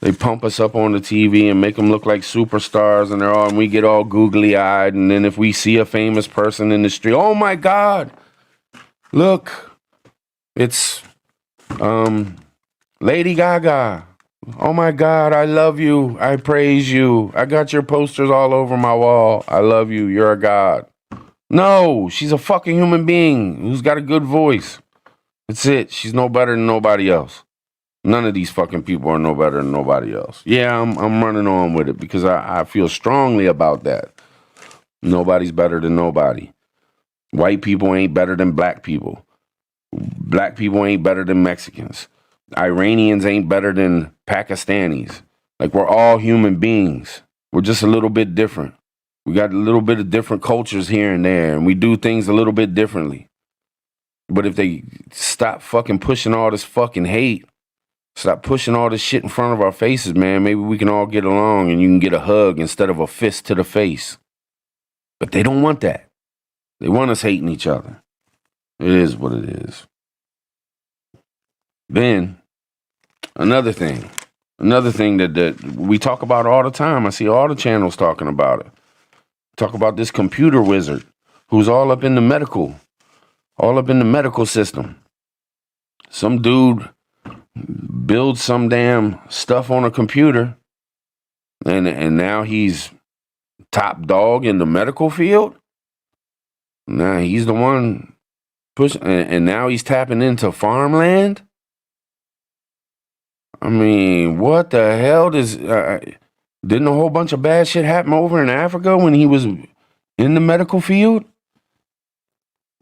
They pump us up on the TV and make them look like superstars, and we get all googly eyed. And then if we see a famous person in the street, oh my God, look, it's Lady Gaga. Oh my God, I love you. I praise you. I got your posters all over my wall. I love you. You're a god. No, she's a fucking human being who's got a good voice. That's it. She's no better than nobody else. None of these fucking people are no better than nobody else. Yeah, I'm running on with it because I feel strongly about that. Nobody's better than nobody. White people ain't better than black people. Black people ain't better than Mexicans. Iranians ain't better than Pakistanis. Like, we're all human beings. We're just a little bit different. We got a little bit of different cultures here and there, and we do things a little bit differently. But if they stop fucking pushing all this fucking hate, stop pushing all this shit in front of our faces, man, maybe we can all get along and you can get a hug instead of a fist to the face. But they don't want that. They want us hating each other. It is what it is. Then, another thing that we talk about all the time. I see all the channels talking about it. Talk about this computer wizard who's all up in the medical system. Some dude builds some damn stuff on a computer, and now he's top dog in the medical field. Now he's the one pushing, and now he's tapping into farmland. I mean, what the hell didn't a whole bunch of bad shit happen over in Africa when he was in the medical field?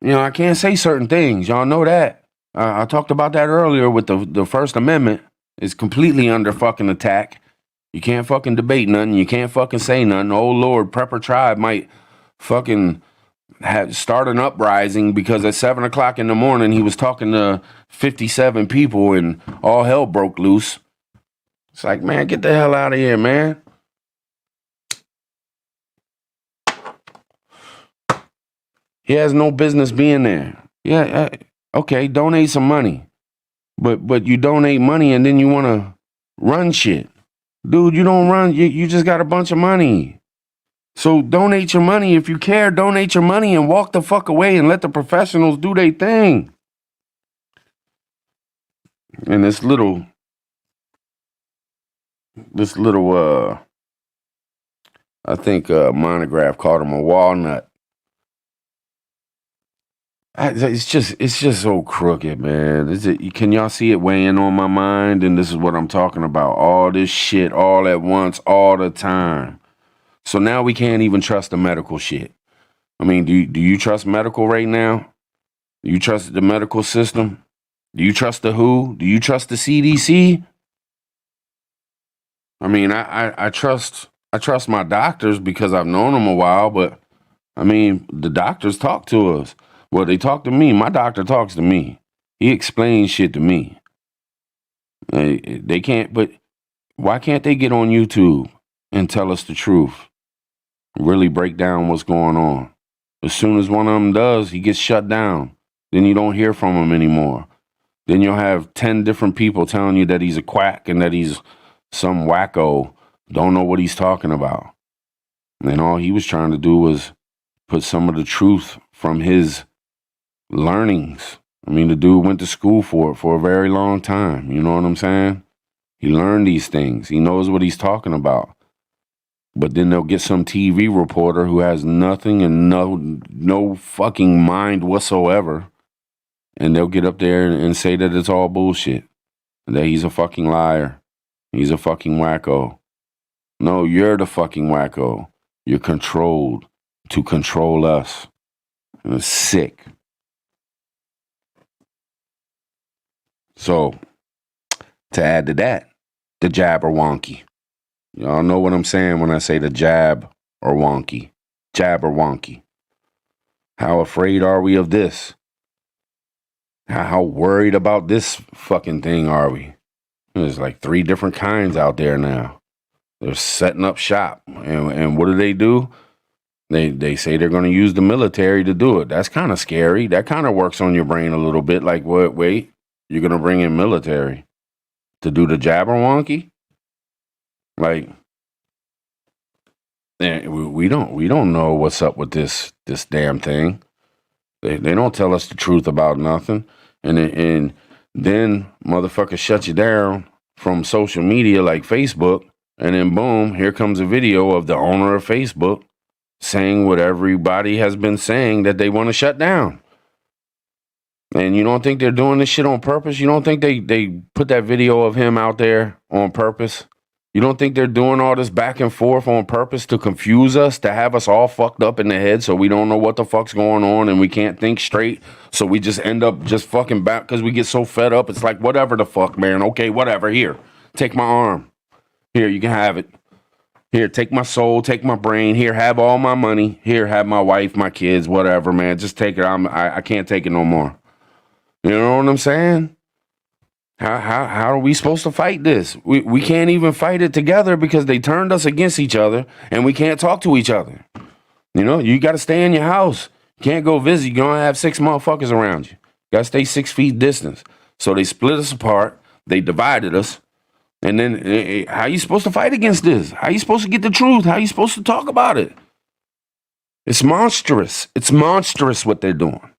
You know, I can't say certain things. Y'all know that. I talked about that earlier with the First Amendment is completely under fucking attack. You can't fucking debate nothing. You can't fucking say nothing. Oh, Lord, Prepper Tribe might fucking start an uprising because at 7 o'clock in the morning he was talking to 57 people and all hell broke loose. It's like, man, get the hell out of here, man. He has no business being there. Yeah, okay, donate some money. But you donate money and then you want to run shit. Dude, you don't run. You just got a bunch of money. So donate your money. If you care, donate your money and walk the fuck away and let the professionals do their thing. And this little I think Monograph called him a walnut. It's just so crooked, man. Can y'all see it weighing on my mind? And this is what I'm talking about. All this shit, all at once, all the time. So now we can't even trust the medical shit. I mean, do you trust medical right now? Do you trust the medical system? Do you trust the WHO? Do you trust the CDC? I mean, I trust my doctors because I've known them a while, but I mean, the doctors talk to us. Well, they talk to me. My doctor talks to me. He explains shit to me. They can't, but why can't they get on YouTube and tell us the truth? Really break down what's going on. As soon as one of them does, he gets shut down. Then you don't hear from him anymore. Then you'll have 10 different people telling you that he's a quack and that he's some wacko, don't know what he's talking about. And all he was trying to do was put some of the truth from his learnings. I mean, the dude went to school for it for a very long time. You know what I'm saying? He learned these things. He knows what he's talking about. But then they'll get some TV reporter who has nothing and no fucking mind whatsoever. And they'll get up there and say that it's all bullshit. That he's a fucking liar. He's a fucking wacko. No, you're the fucking wacko. You're controlled to control us. And it's sick. So, to add to that, the jab or wonky. Y'all know what I'm saying when I say the jab or wonky. Jab or wonky. How afraid are we of this? How worried about this fucking thing are we? There's like 3 different kinds out there now. They're setting up shop. And what do? They say they're going to use the military to do it. That's kind of scary. That kind of works on your brain a little bit. Like, what? Wait, you're going to bring in military to do the Jabberwocky? Like, we don't know what's up with this damn thing. They don't tell us the truth about nothing. And then motherfuckers shut you down from social media like Facebook. And then boom, here comes a video of the owner of Facebook saying what everybody has been saying that they want to shut down. And you don't think they're doing this shit on purpose? You don't think they put that video of him out there on purpose? You don't think they're doing all this back and forth on purpose to confuse us, to have us all fucked up in the head so we don't know what the fuck's going on and we can't think straight? So we just end up just fucking back because we get so fed up. It's like, whatever the fuck, man. Okay, whatever. Here, take my arm. Here, you can have it. Here, take my soul, take my brain. Here, have all my money. Here, have my wife, my kids, whatever, man. Just take it. I can't take it no more. You know what I'm saying? How are we supposed to fight this? We can't even fight it together because they turned us against each other and we can't talk to each other. You know, you got to stay in your house. You can't go visit. You're going to have 6 motherfuckers around you. You got to stay 6 feet distance. So they split us apart. They divided us. And then how you supposed to fight against this? How you supposed to get the truth? How you supposed to talk about it? It's monstrous. It's monstrous what they're doing.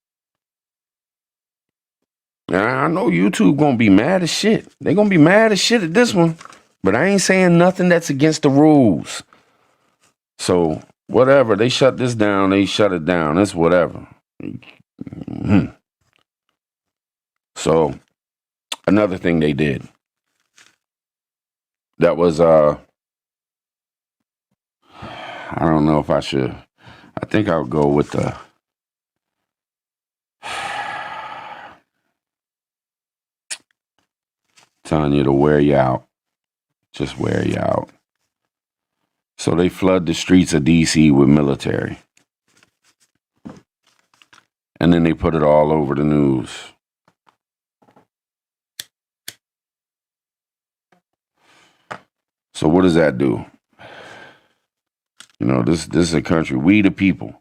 I know YouTube gonna be mad as shit. They gonna be mad as shit at this one. But I ain't saying nothing that's against the rules. So, whatever. They shut this down. They shut it down. It's whatever. So, another thing they did. That was, I don't know if I should. I think I'll go with the... telling you to wear you out. Just wear you out. So they flood the streets of D.C. with military. And then they put it all over the news. So what does that do? You know, this is a country, we the people.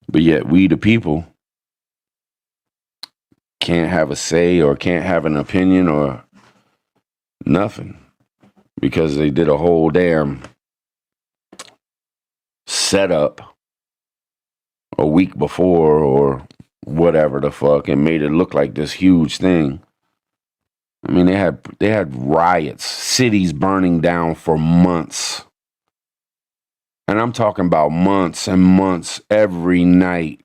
But yet we the people can't have a say or can't have an opinion or nothing, because they did a whole damn setup a week before or whatever the fuck and made it look like this huge thing. I mean, they had riots, cities burning down for months. And I'm talking about months and months, every night,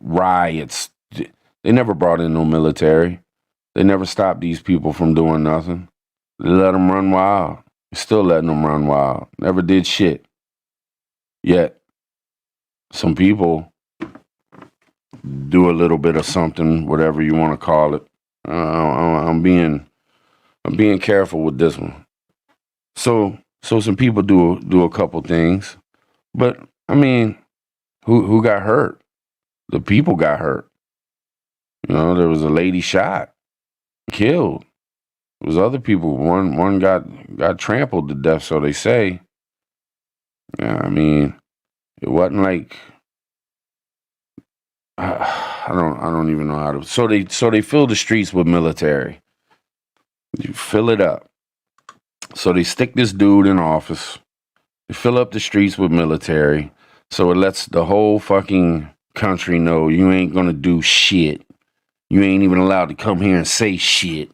riots. They never brought in no military. They never stopped these people from doing nothing. They let them run wild. Still letting them run wild. Never did shit. Yet, some people do a little bit of something, whatever you want to call it. I'm being careful with this one. So some people do a couple things, but I mean, Who got hurt? The people got hurt. You know, there was a lady shot, killed. There was other people. One got trampled to death, so they say. Yeah, I mean, it wasn't like I don't even know how to. So they fill the streets with military. You fill it up. So they stick this dude in office. They fill up the streets with military. So it lets the whole fucking country know you ain't gonna do shit. You ain't even allowed to come here and say shit.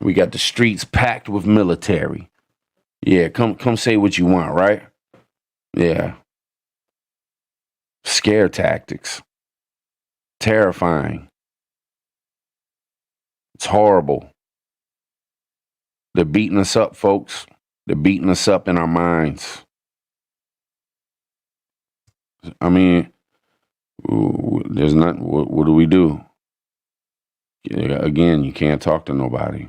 We got the streets packed with military. Yeah, come say what you want, right? Yeah. Scare tactics. Terrifying. It's horrible. They're beating us up, folks. They're beating us up in our minds. I mean, there's not. What do we do? Again, you can't talk to nobody.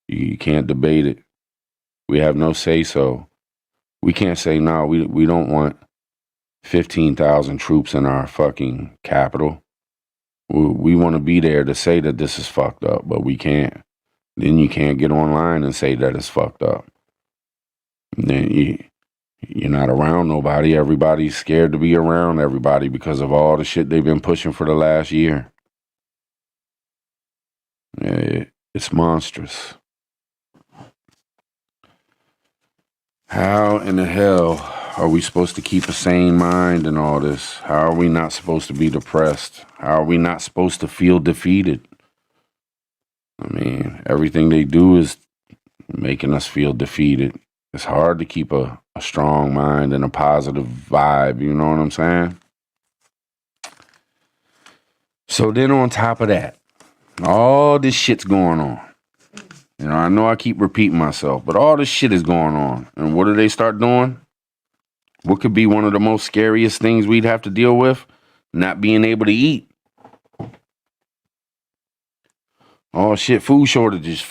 You can't debate it. We have no say so. We can't say no. We don't want 15,000 troops in our fucking capital. We want to be there to say that this is fucked up, but we can't. Then you can't get online and say that it's fucked up. And then you're not around nobody. Everybody's scared to be around everybody because of all the shit they've been pushing for the last year. It's monstrous. How in the hell are we supposed to keep a sane mind in all this? How are we not supposed to be depressed? How are we not supposed to feel defeated? I mean, everything they do is making us feel defeated. It's hard to keep a strong mind and a positive vibe, you know what I'm saying? So then on top of that, all this shit's going on. You know I keep repeating myself, but all this shit is going on. And what do they start doing? What could be one of the most scariest things we'd have to deal with? Not being able to eat. Oh shit, food shortages.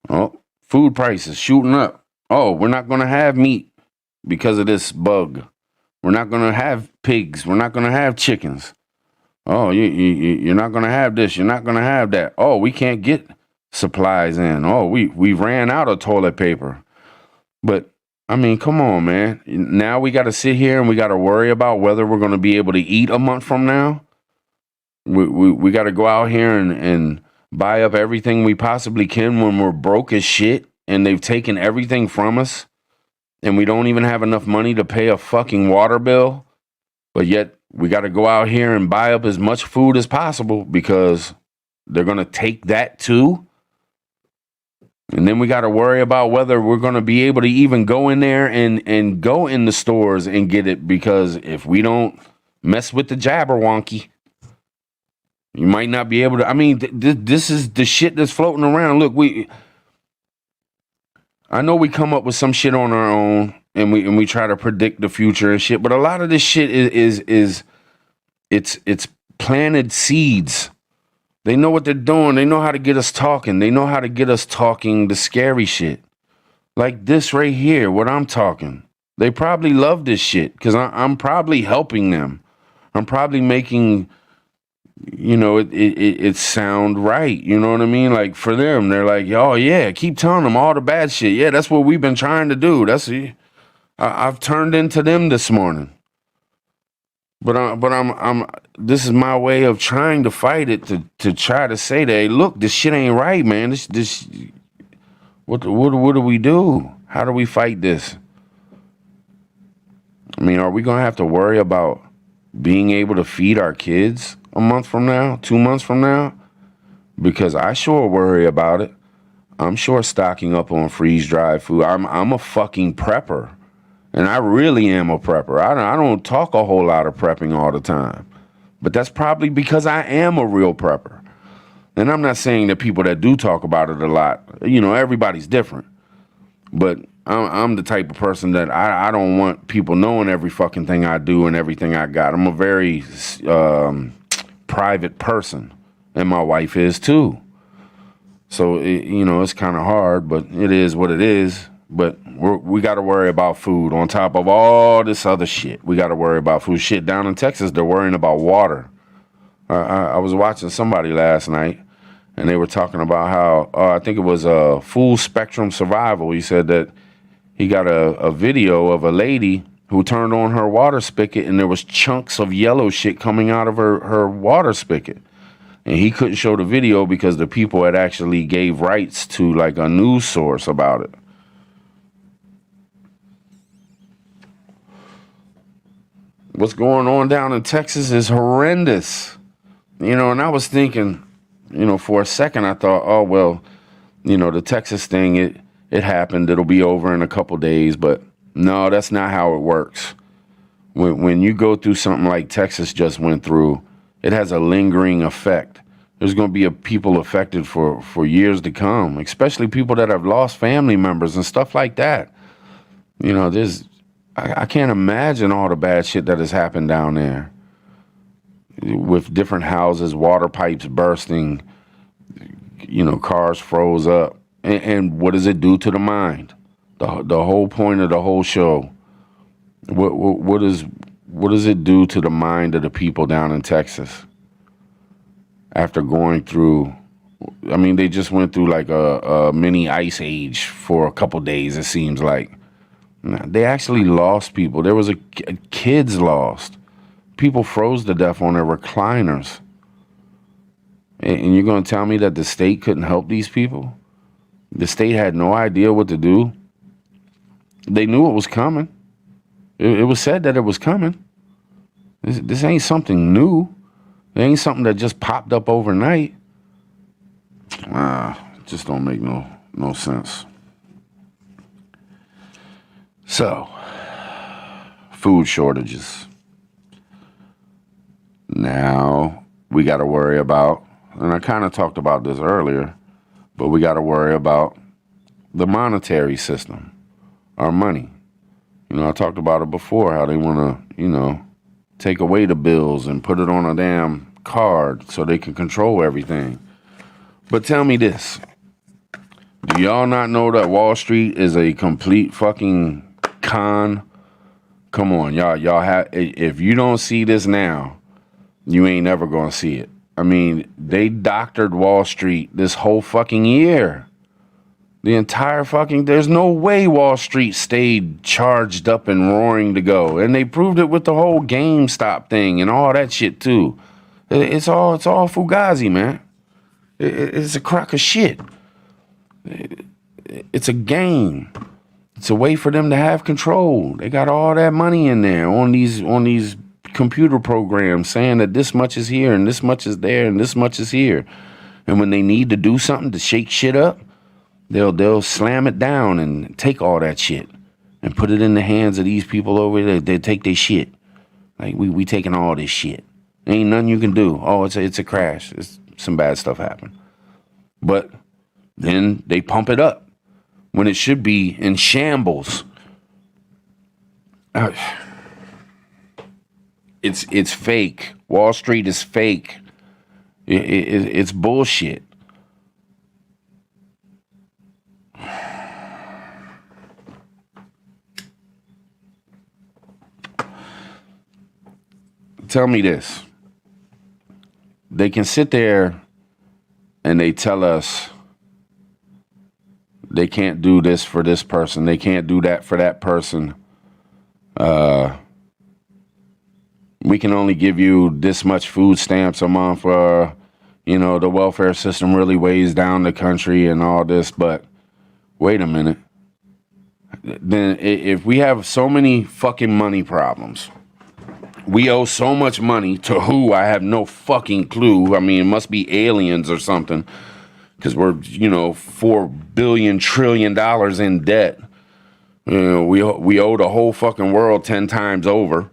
Oh, food prices shooting up. Oh, we're not going to have meat because of this bug. We're not going to have pigs. We're not going to have chickens. Oh, you're not going to have this. You're not going to have that. Oh, we can't get supplies in. Oh, we ran out of toilet paper. But, I mean, come on, man. Now we got to sit here and we got to worry about whether we're going to be able to eat a month from now. We got to go out here and buy up everything we possibly can when we're broke as shit and they've taken everything from us and we don't even have enough money to pay a fucking water bill. But yet we got to go out here and buy up as much food as possible because they're going to take that too. And then we got to worry about whether we're going to be able to even go in there and go in the stores and get it, because if we don't mess with the Jabberwocky, you might not be able to. I mean, this is the shit that's floating around. Look, I know we come up with some shit on our own and we try to predict the future and shit, but a lot of this shit is it's planted seeds. They know what they're doing. They know how to get us talking. They know how to get us talking the scary shit. Like this right here, what I'm talking. They probably love this shit because I'm probably helping them. I'm probably making, it sound right. You know what I mean? Like for them, they're like, oh yeah, keep telling them all the bad shit. Yeah, that's what we've been trying to do. I've turned into them this morning. But I'm this is my way of trying to fight it to try to say that, hey, look, this shit ain't right, man. This what do we do? How do we fight this? I mean, are we gonna have to worry about being able to feed our kids a month from now, 2 months from now? Because I sure worry about it. I'm sure stocking up on freeze-dried food. I'm a fucking prepper. And I really am a prepper. I don't talk a whole lot of prepping all the time. But that's probably because I am a real prepper. And I'm not saying that people that do talk about it a lot, everybody's different. But I'm the type of person that I don't want people knowing every fucking thing I do and everything I got. I'm a very private person. And my wife is too. So, it's kind of hard, but it is what it is. But we got to worry about food on top of all this other shit. We got to worry about food. Shit, down in Texas, they're worrying about water. I was watching somebody last night, and they were talking about how, I think it was Full Spectrum Survival. He said that he got a video of a lady who turned on her water spigot, and there was chunks of yellow shit coming out of her water spigot. And he couldn't show the video because the people had actually gave rights to like a news source about it. What's going on down in Texas is horrendous. And I was thinking, for a second I thought, oh, well, the Texas thing, it happened. It'll be over in a couple days. But no, that's not how it works. When you go through something like Texas just went through, it has a lingering effect. There's going to be people affected for years to come, especially people that have lost family members and stuff like that. I can't imagine all the bad shit that has happened down there with different houses, water pipes bursting, cars froze up. And what does it do to the mind? The whole point of the whole show. What does it do to the mind of the people down in Texas after going through? I mean, they just went through like a mini ice age for a couple days, it seems like. They actually lost people. There was kids lost. People froze to death on their recliners. And you're going to tell me that the state couldn't help these people? The state had no idea what to do. They knew it was coming. It was said that it was coming. This ain't something new. It ain't something that just popped up overnight. It just don't make no sense. So, food shortages. Now, we got to worry about, and I kind of talked about this earlier, but we got to worry about the monetary system, our money. I talked about it before, how they want to, take away the bills and put it on a damn card so they can control everything. But tell me this. Do y'all not know that Wall Street is a complete fucking con? Come on, y'all have, if you don't see this now, you ain't never gonna see it. I mean, they doctored Wall Street this whole fucking year. The entire fucking, there's no way Wall Street stayed charged up and roaring to go. And they proved it with the whole GameStop thing and all that shit too. It's all fugazi, man. It's a crock of shit. It's a game. It's a way for them to have control. They got all that money in there on these computer programs saying that this much is here and this much is there and this much is here. And when they need to do something to shake shit up, they'll slam it down and take all that shit and put it in the hands of these people over there. They take their shit. Like we taking all this shit. Ain't nothing you can do. Oh, it's a crash. Some bad stuff happened. But then they pump it up when it should be in shambles. It's fake. Wall Street is fake. It's bullshit. Tell me this. They can sit there and they tell us they can't do this for this person. They can't do that for that person. We can only give you this much food stamps a month. The welfare system really weighs down the country and all this. But wait a minute. Then if we have so many fucking money problems, we owe so much money to who? I have no fucking clue. I mean, it must be aliens or something. Because we're, $4 billion trillion in debt. We owe the whole fucking world 10 times over.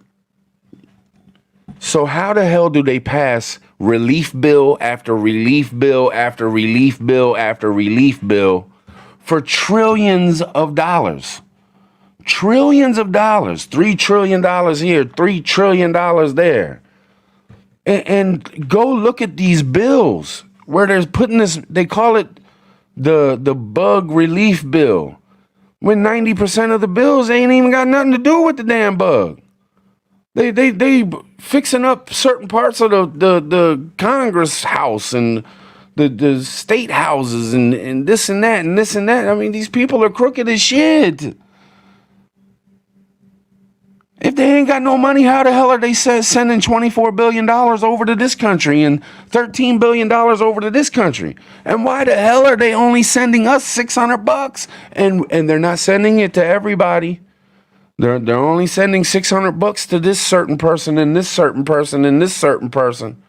So how the hell do they pass relief bill after relief bill after relief bill after relief bill for trillions of dollars? Trillions of dollars. $3 trillion here, $3 trillion there. And go look at these bills where they're putting this, they call it the bug relief bill. When 90% of the bills ain't even got nothing to do with the damn bug. They fixing up certain parts of the Congress house and the state houses and this and that and this and that. I mean, these people are crooked as shit. If they ain't got no money, how the hell are they sending $24 billion over to this country and $13 billion over to this country? And why the hell are they only sending us $600 and they're not sending it to everybody? They're only sending $600 to this certain person and this certain person and this certain person.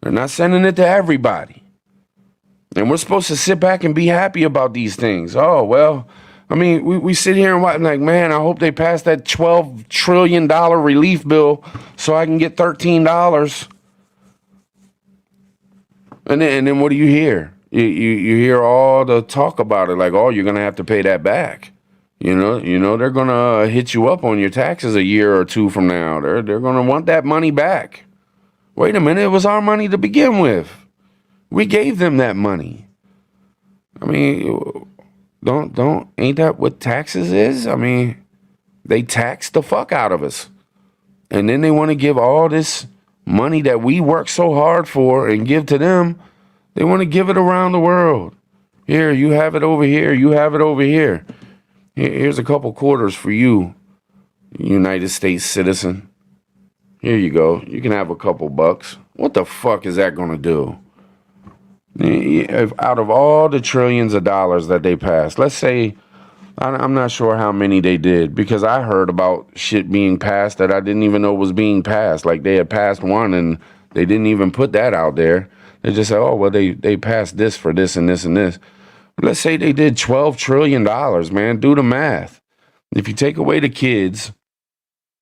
They're not sending it to everybody. And we're supposed to sit back and be happy about these things. Oh, well, I mean, we sit here and watch like, man, I hope they pass that $12 trillion relief bill so I can get $13. And then what do you hear? You hear all the talk about it, like, oh, you're going to have to pay that back. You know, they're going to hit you up on your taxes a year or two from now. They're going to want that money back. Wait a minute, it was our money to begin with. We gave them that money. I mean, ain't that what taxes is? I mean, they tax the fuck out of us. And then they want to give all this money that we work so hard for and give to them. They want to give it around the world. Here, you have it over here. You have it over here. Here's a couple quarters for you, United States citizen. Here you go. You can have a couple bucks. What the fuck is that going to do? If out of all the trillions of dollars that they passed, let's say, I'm not sure how many they did, because I heard about shit being passed that I didn't even know was being passed. Like they had passed one and they didn't even put that out there. They just said, oh, well, they passed this for this and this and this. Let's say they did $12 trillion, man. Do the math. If you take away the kids,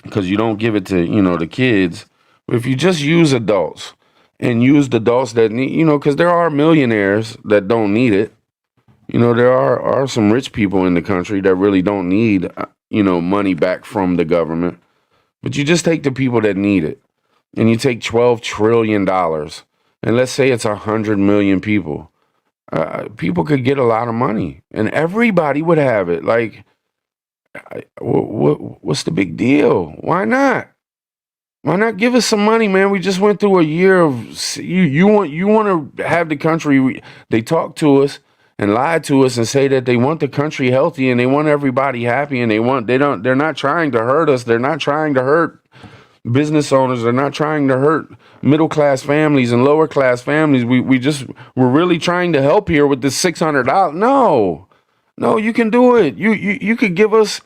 because you don't give it to, the kids, but if you just use adults and use the adults that need, because there are millionaires that don't need it. There are some rich people in the country that really don't need, money back from the government. But you just take the people that need it and you take $12 trillion and let's say it's 100 million people. People could get a lot of money and everybody would have it. Like, what's the big deal? Why not? Why not give us some money, man? We just went through a year of you want to have the country. They talk to us and lie to us and say that they want the country healthy and they want everybody happy and they're not trying to hurt us. They're not trying to hurt business owners. They're not trying to hurt middle class families and lower class families. We're really trying to help here with this $600. No, you can do it. You could give us,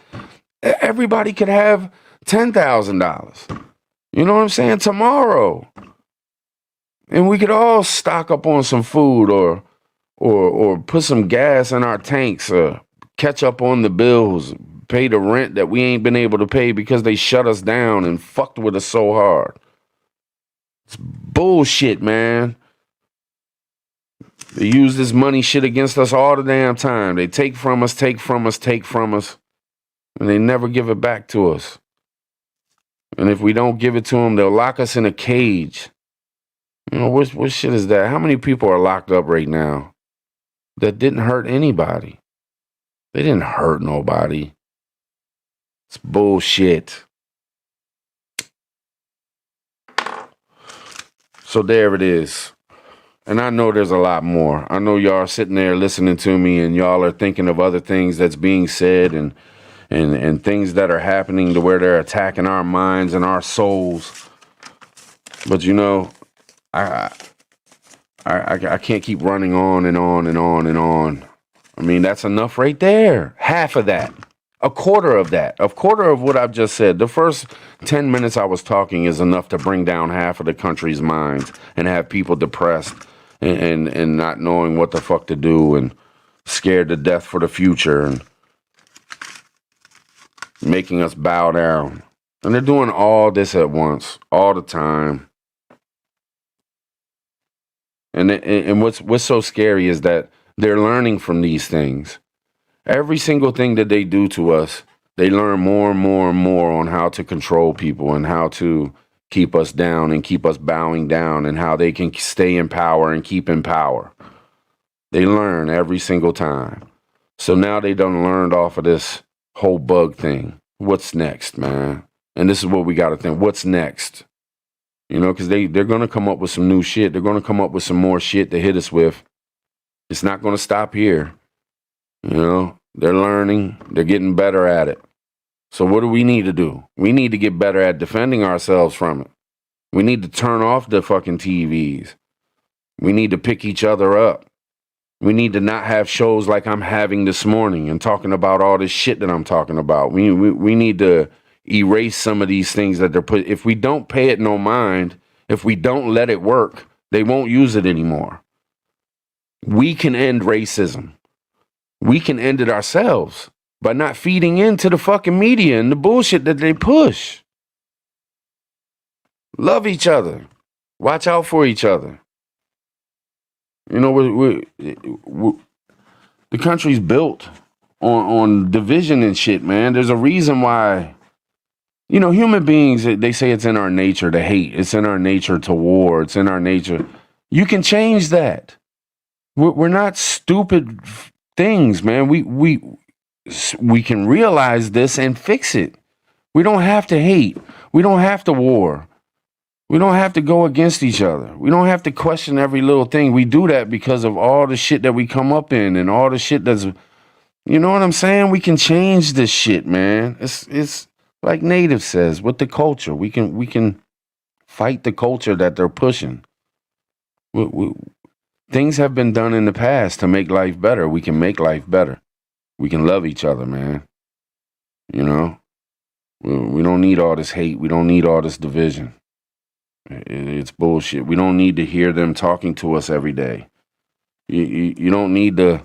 everybody could have $10,000. You know what I'm saying? Tomorrow. And we could all stock up on some food or put some gas in our tanks, catch up on the bills, pay the rent that we ain't been able to pay because they shut us down and fucked with us so hard. It's bullshit, man. They use this money shit against us all the damn time. They take from us, and they never give it back to us. And if we don't give it to them, they'll lock us in a cage. What shit is that? How many people are locked up right now that didn't hurt anybody? They didn't hurt nobody. It's bullshit. So there it is. And I know there's a lot more. I know y'all are sitting there listening to me and y'all are thinking of other things that's being said and things that are happening to where they're attacking our minds and our souls. But I can't keep running on and on and on and on. I mean, that's enough right there. Half of that. A quarter of that. A quarter of what I've just said. The first 10 minutes I was talking is enough to bring down half of the country's minds and have people depressed and not knowing what the fuck to do and scared to death for the future and making us bow down. And they're doing all this at once, all the time. And what's so scary is that they're learning from these things. Every single thing that they do to us, they learn more and more and more on how to control people and how to keep us down and keep us bowing down and how they can stay in power and keep in power. They learn every single time. So now they done learned off of this whole bug thing. What's next, man? And this is what we got to think. What's next? You know, because they're going to come up with some new shit. They're going to come up with some more shit to hit us with. It's not going to stop here. You know, they're learning. They're getting better at it. So what do we need to do? We need to get better at defending ourselves from it. We need to turn off the fucking TVs. We need to pick each other up. We need to not have shows like I'm having this morning and talking about all this shit that I'm talking about. We need to erase some of these things that they're put. If we don't pay it no mind, if we don't let it work, they won't use it anymore. We can end racism. We can end it ourselves by not feeding into the fucking media and the bullshit that they push. Love each other. Watch out for each other. You know, the country's built on division and shit, man. There's a reason why, you know, human beings, they say it's in our nature to hate. It's in our nature to war. It's in our nature. You can change that. We're not stupid things, man. We can realize this and fix it. We don't have to hate. We don't have to war. We don't have to go against each other. We don't have to question every little thing. We do that because of all the shit that we come up in and all the shit that's, you know what I'm saying? We can change this shit, man. It's like Native says, with the culture. We can fight the culture that they're pushing. Things have been done in the past to make life better. We can make life better. We can love each other, man. You know? We don't need all this hate. We don't need all this division. It's bullshit. We don't need to hear them talking to us every day. You don't need to.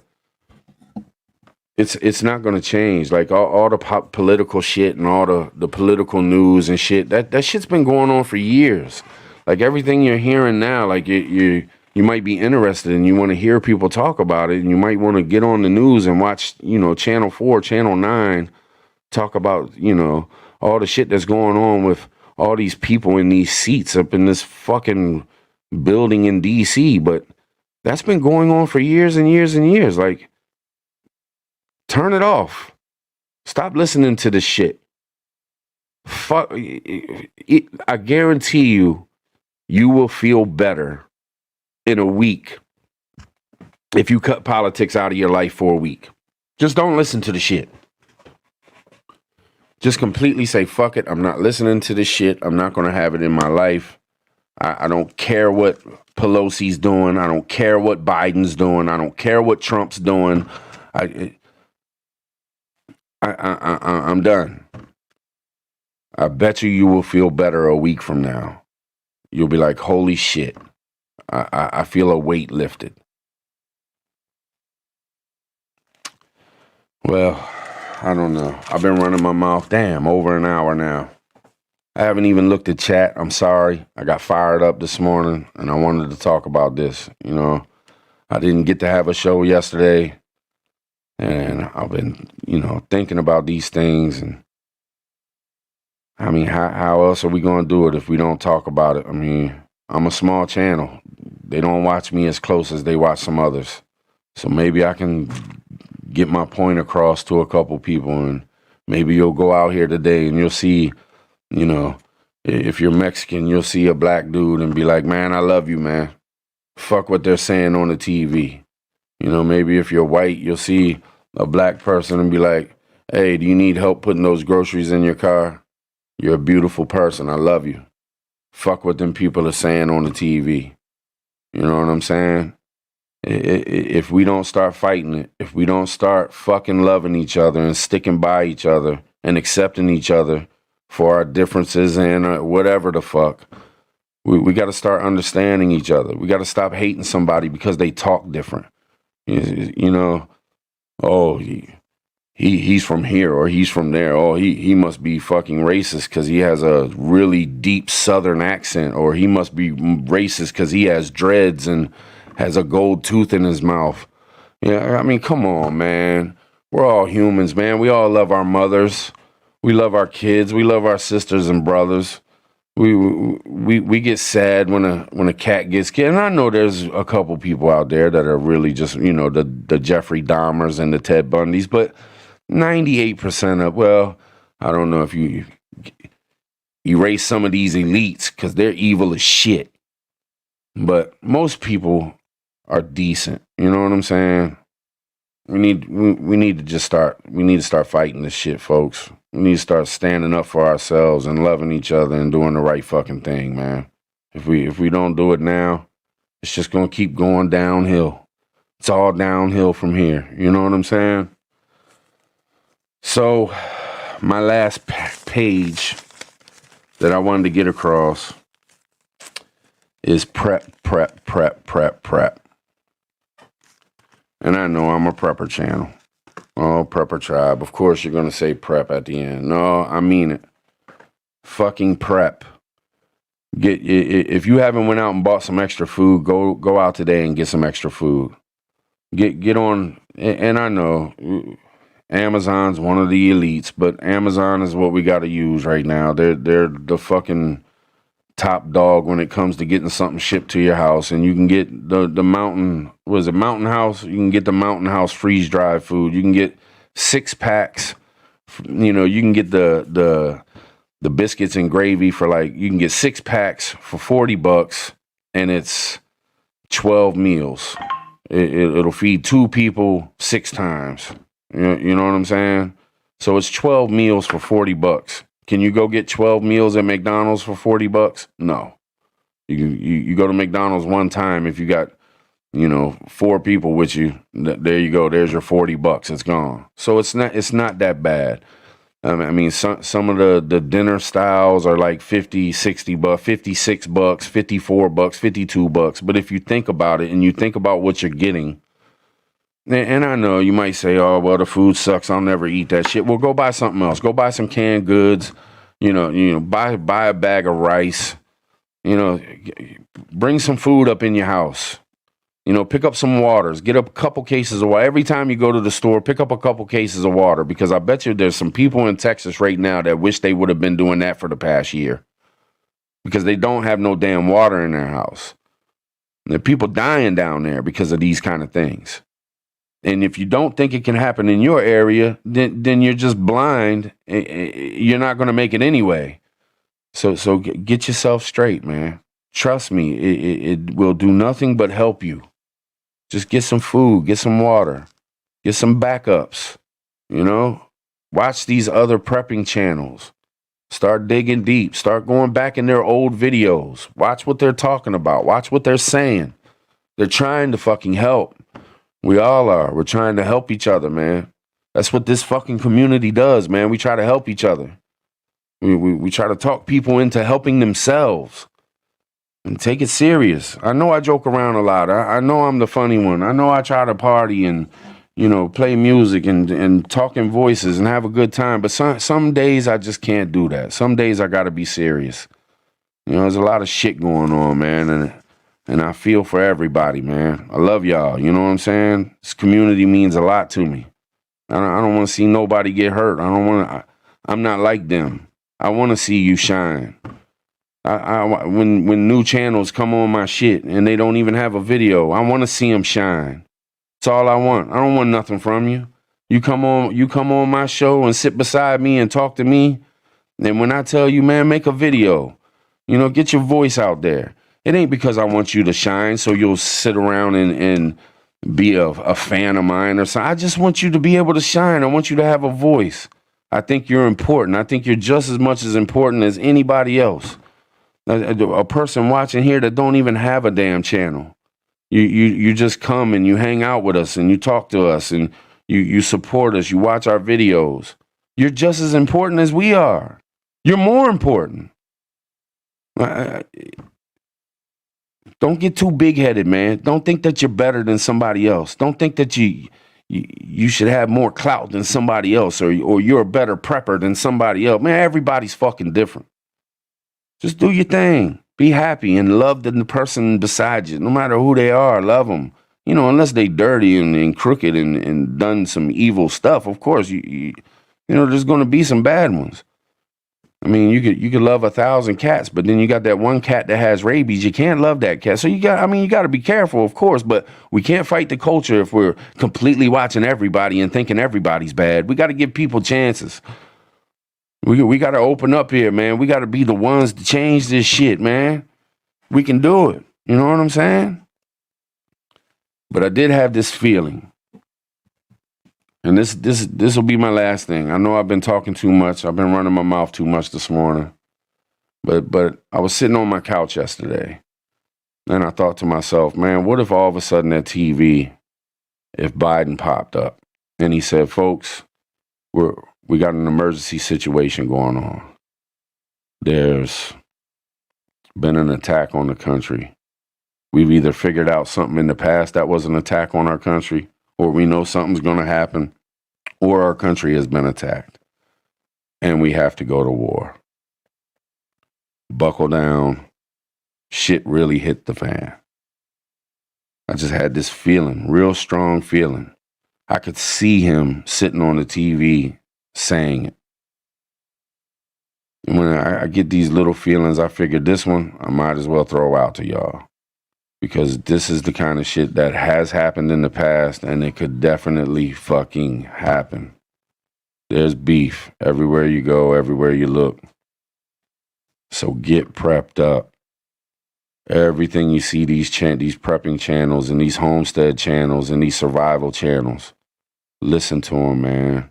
It's not going to change. Like all the political shit and all the political news and shit. That shit's been going on for years. Like everything you're hearing now, like you might be interested and you want to hear people talk about it, and you might want to get on the news and watch, you know, Channel 4, Channel 9, talk about, you know, all the shit that's going on with all these people in these seats up in this fucking building in DC, but that's been going on for years and years and years. Like, turn it off. Stop listening to this shit. Fuck. I guarantee you, you will feel better in a week if you cut politics out of your life for a week. Just don't listen to the shit. Just completely say, fuck it, I'm not listening to this shit. I'm not going to have it in my life. I don't care what Pelosi's doing. I don't care what Biden's doing. I don't care what Trump's doing. I'm done. I bet you will feel better a week from now. You'll be like, holy shit. I feel a weight lifted. Well, I don't know. I've been running my mouth, damn, over an hour now. I haven't even looked at chat. I'm sorry. I got fired up this morning, and I wanted to talk about this. You know, I didn't get to have a show yesterday, and I've been, you know, thinking about these things. And I mean, how else are we going to do it if we don't talk about it? I mean, I'm a small channel. They don't watch me as close as they watch some others. So maybe I can get my point across to a couple people, and maybe you'll go out here today and you'll see, you know, if you're Mexican, you'll see a black dude and be like, man, I love you, man. Fuck what they're saying on the TV. You know, maybe if you're white, you'll see a black person and be like, hey, do you need help putting those groceries in your car? You're a beautiful person. I love you. Fuck what them people are saying on the TV. You know what I'm saying? If we don't start fighting it, if we don't start fucking loving each other and sticking by each other and accepting each other for our differences and whatever the fuck, we got to start understanding each other. We got to stop hating somebody because they talk different. You know, oh, he's from here or he's from there. Oh, he must be fucking racist because he has a really deep Southern accent, or he must be racist because he has dreads and has a gold tooth in his mouth. Yeah, I mean, come on, man. We're all humans, man. We all love our mothers. We love our kids. We love our sisters and brothers. We get sad when a cat gets killed. And I know there's a couple people out there that are really just, the Jeffrey Dahmers and the Ted Bundys, but 98% of, well, I don't know if you erase some of these elites because they're evil as shit. But most people are decent. You know what I'm saying? We need to just start fighting this shit, folks. We need to start standing up for ourselves and loving each other and doing the right fucking thing, man. If we don't do it now, it's just gonna keep going downhill. It's all downhill from here. You know what I'm saying? So, my last page that I wanted to get across is prep. And I know I'm a prepper channel. Oh, prepper tribe. Of course you're going to say prep at the end. No, I mean it. Fucking prep. If you haven't went out and bought some extra food, go out today and get some extra food. Get on, and I know Amazon's one of the elites, but Amazon is what we got to use right now. They're the fucking top dog when it comes to getting something shipped to your house, and you can get the Mountain House. You can get the Mountain House freeze dried food. You can get 6 packs. You can get the biscuits and gravy for you can get 6 packs for $40, and it's 12 meals. It'll feed 2 people 6 times. You know what I'm saying? So it's 12 meals for $40. Can you go get 12 meals at McDonald's for $40? No. You go to McDonald's one time if you got, 4 people with you. There you go. There's your $40. It's gone. So it's not that bad. I mean, some of the dinner styles are like $50, $60, $56, $54, $52. But if you think about it and you think about what you're getting, and I know you might say, oh, well, the food sucks. I'll never eat that shit. Well, go buy something else. Go buy some canned goods. Buy a bag of rice. Bring some food up in your house. Pick up some waters. Get a couple cases of water. Every time you go to the store, pick up a couple cases of water, because I bet you there's some people in Texas right now that wish they would have been doing that for the past year, because they don't have no damn water in their house. There are people dying down there because of these kind of things. And if you don't think it can happen in your area, then you're just blind. You're not going to make it anyway. So get yourself straight, man. Trust me, it will do nothing but help you. Just get some food, get some water, get some backups. Watch these other prepping channels. Start digging deep. Start going back in their old videos. Watch what they're talking about. Watch what they're saying. They're trying to fucking help. We all are. We're trying to help each other, man. That's what this fucking community does, man. We try to help each other. We try to talk people into helping themselves. And take it serious. I know I joke around a lot. I know I'm the funny one. I know I try to party and, play music and talk in voices and have a good time. But some days I just can't do that. Some days I got to be serious. There's a lot of shit going on, man. And I feel for everybody, man. I love y'all. You know what I'm saying? This community means a lot to me. I don't want to see nobody get hurt. I'm not like them. I want to see you shine. When new channels come on my shit and they don't even have a video, I want to see them shine. That's all I want. I don't want nothing from you. You come on my show and sit beside me and talk to me. And when I tell you, man, make a video, get your voice out there. It ain't because I want you to shine so you'll sit around and be a fan of mine or something. I just want you to be able to shine. I want you to have a voice. I think you're important. I think you're just as much as important as anybody else. A person watching here that don't even have a damn channel. You just come and you hang out with us and you talk to us and you support us. You watch our videos. You're just as important as we are. You're more important. Don't get too big-headed, man. Don't think that you're better than somebody else. Don't think that you should have more clout than somebody else, or you're a better prepper than somebody else. Man, everybody's fucking different. Just do your thing. Be happy and love the person beside you. No matter who they are, love them. Unless they dirty and crooked and done some evil stuff. Of course, there's going to be some bad ones. I mean, you could love 1,000 cats, but then you got that one cat that has rabies. You can't love that cat. So you got to be careful, of course, but we can't fight the culture if we're completely watching everybody and thinking everybody's bad. We got to give people chances. We got to open up here, man. We got to be the ones to change this shit, man. We can do it. You know what I'm saying? But I did have this feeling. And this will be my last thing. I know I've been talking too much. I've been running my mouth too much this morning. But I was sitting on my couch yesterday, and I thought to myself, man, what if all of a sudden at TV, if Biden popped up and he said, folks, we got an emergency situation going on. There's been an attack on the country. We've either figured out something in the past that was an attack on our country, or we know something's going to happen, or our country has been attacked, and we have to go to war. Buckle down. Shit really hit the fan. I just had this feeling, real strong feeling. I could see him sitting on the TV saying it. And when I get these little feelings, I figured this one, I might as well throw out to y'all. Because this is the kind of shit that has happened in the past, and it could definitely fucking happen. There's beef everywhere you go, everywhere you look. So get prepped up. Everything you see, these prepping channels and these homestead channels and these survival channels, listen to them, man.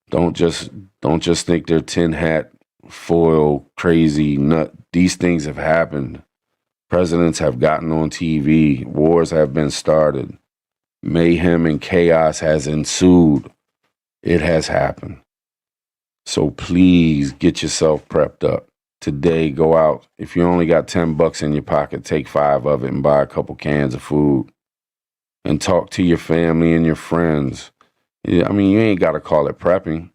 Don't just think they're tin hat, foil, crazy, nut. These things have happened. Presidents have gotten on TV. Wars have been started. Mayhem and chaos has ensued. It has happened. So please get yourself prepped up. Today, go out. If you only got $10 in your pocket, take 5 of it and buy a couple cans of food. And talk to your family and your friends. Yeah, I mean, you ain't got to call it prepping.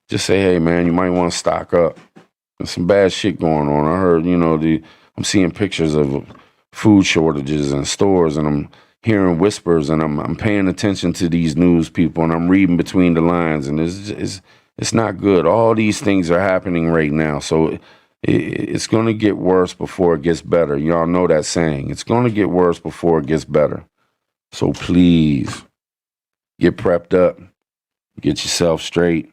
Just say, hey, man, you might want to stock up. There's some bad shit going on. I heard, I'm seeing pictures of food shortages in stores, and I'm hearing whispers, and I'm paying attention to these news people, and I'm reading between the lines, and it's not good. All these things are happening right now, so it's going to get worse before it gets better. Y'all know that saying. It's going to get worse before it gets better. So please, get prepped up. Get yourself straight.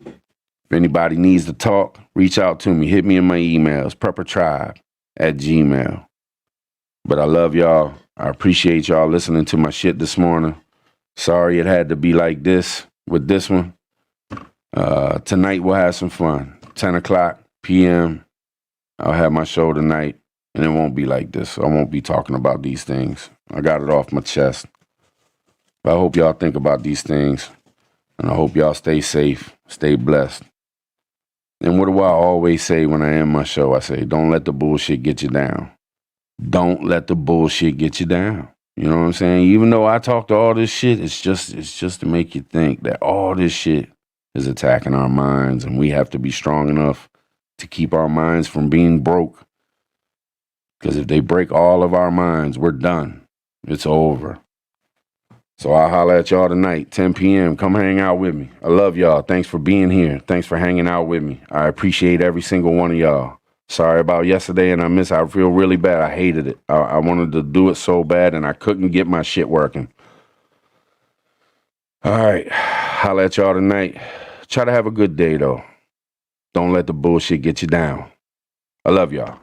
If anybody needs to talk, reach out to me. Hit me in my emails, preppertribe@gmail. But I love y'all. I appreciate y'all listening to my shit this morning. Sorry it had to be like this with this one. Tonight we'll have some fun. 10 o'clock p.m. I'll have my show tonight, and it won't be like this. I won't be talking about these things. I got it off my chest. But I hope y'all think about these things, and I hope y'all stay safe, stay blessed. And what do I always say when I end my show? I say, don't let the bullshit get you down. Don't let the bullshit get you down. You know what I'm saying? Even though I talk to all this shit, it's just to make you think that all this shit is attacking our minds, and we have to be strong enough to keep our minds from being broke. Because if they break all of our minds, we're done. It's over. So I'll holler at y'all tonight, 10 p.m. Come hang out with me. I love y'all. Thanks for being here. Thanks for hanging out with me. I appreciate every single one of y'all. Sorry about yesterday, and I feel really bad. I hated it. I wanted to do it so bad, and I couldn't get my shit working. All right. Holler at y'all tonight. Try to have a good day, though. Don't let the bullshit get you down. I love y'all.